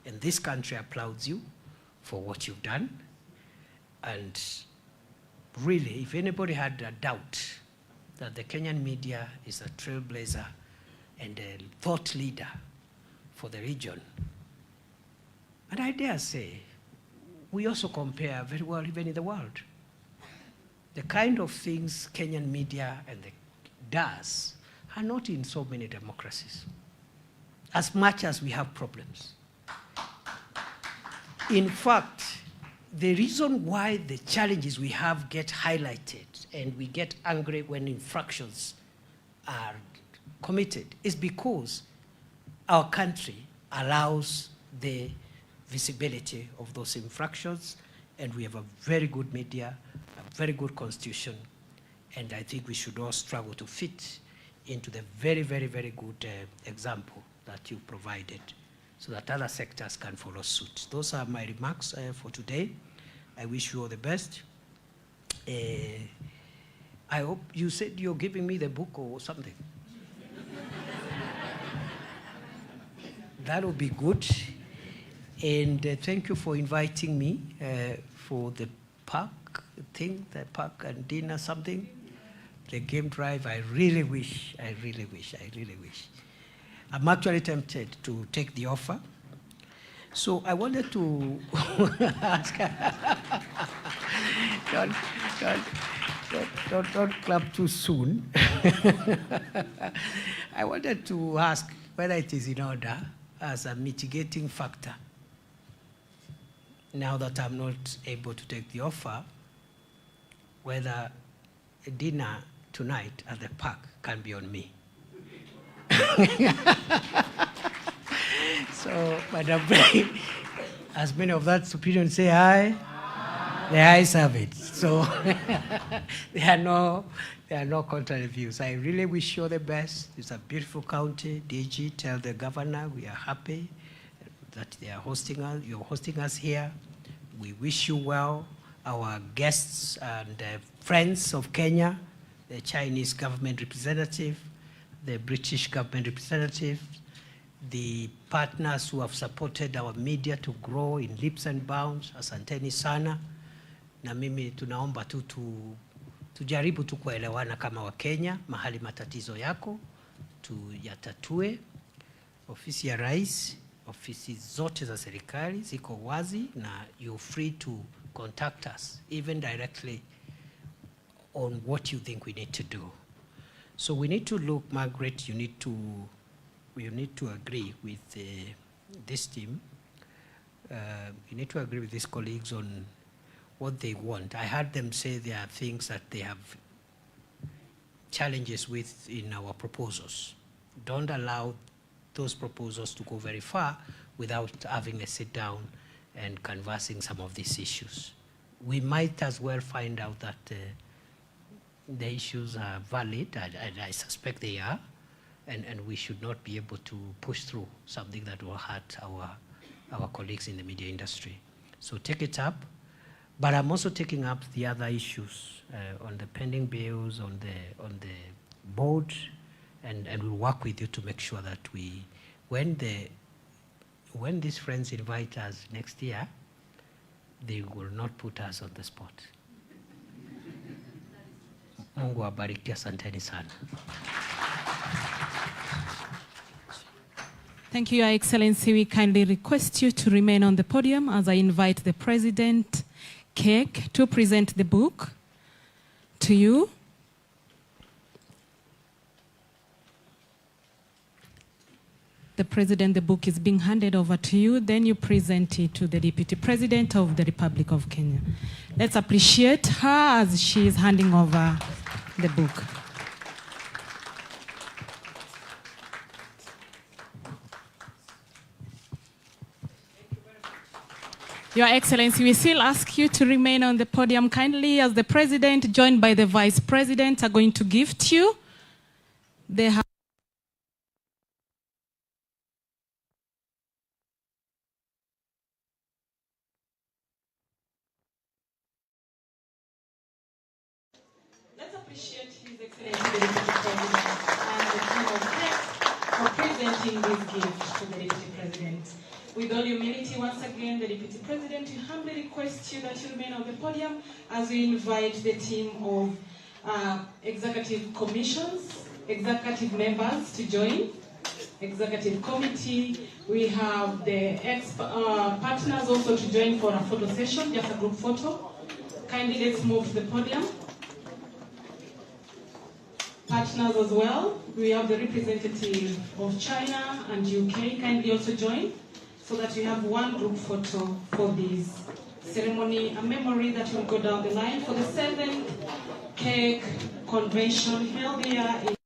And this country applauds you for what you've done. And really, if anybody had a doubt that the Kenyan media is a trailblazer and a thought leader for the region, and I dare say, we also compare very well even in the world. The kind of things Kenyan media does are not in so many democracies, as much as we have problems. In fact, the reason why the challenges we have get highlighted and we get angry when infractions are committed is because our country allows the visibility of those infractions, and we have a very good media, a very good constitution, and I think we should all struggle to fit into the very, very, very good example that you provided so that other sectors can follow suit. Those are my remarks for today. I wish you all the best. I hope you said you're giving me the book or something. That would be good. And thank you for inviting me for the park thing, the park and dinner something, the game drive. I really wish. I'm actually tempted to take the offer. So I wanted to ask, don't clap too soon. I wanted to ask whether it is in order as a mitigating factor, now that I'm not able to take the offer, whether a dinner tonight at the park can be on me. So, Madam Bray, as many of that opinion say aye, the ayes have it. So there are no contrary views. I really wish you all the best. It's a beautiful county. DG, tell the governor we are happy that they are hosting us. You're hosting us here. We wish you well. Our guests and friends of Kenya, the Chinese government representative, the British government representative, the partners who have supported our media to grow in leaps and bounds, asanteni sana. Na mimi tunaomba tu tujaribu tu kuelewana kama Wakenya, mahali matatizo yako tuyatatue. Ofisi ya Rais, ofisi zote za serikali ziko wazi na you're free to contact us, even directly, on what you think we need to do. So we need to look, Margaret, you need to agree with this team. You need to agree with these colleagues on what they want. I heard them say there are things that they have challenges with in our proposals. Don't allow those proposals to go very far without having a sit down and canvassing some of these issues. We might as well find out that the issues are valid, and I suspect they are, and we should not be able to push through something that will hurt our colleagues in the media industry. So take it up, but I'm also taking up the other issues on the pending bills, on the board, and we'll work with you to make sure that when these friends invite us next year, they will not put us on the spot. Mungu awabariki, asanteni sana. Thank you, Your Excellency. We kindly request you to remain on the podium as I invite the President, KEC, to present the book to you. The President, the book is being handed over to you, then you present it to the Deputy President of the Republic of Kenya. Let's appreciate her as she is handing over the book. Your Excellency, we still ask you to remain on the podium kindly as the President, joined by the Vice President, are going to gift you. They have Let's appreciate His Excellency the Deputy President and the team of KEC for presenting this gift to the Deputy President. With all humility, once again, the Deputy President, we humbly request you that you remain on the podium as we invite the team of executive commissions, executive members to join, executive committee. We have the partners also to join for a photo session, just a group photo. Kindly let's move to the podium. Partners as well. We have the representative of China and UK. Kindly also join, so that we have one group photo for this ceremony, a memory that will go down the line for the 7th KEC convention held here in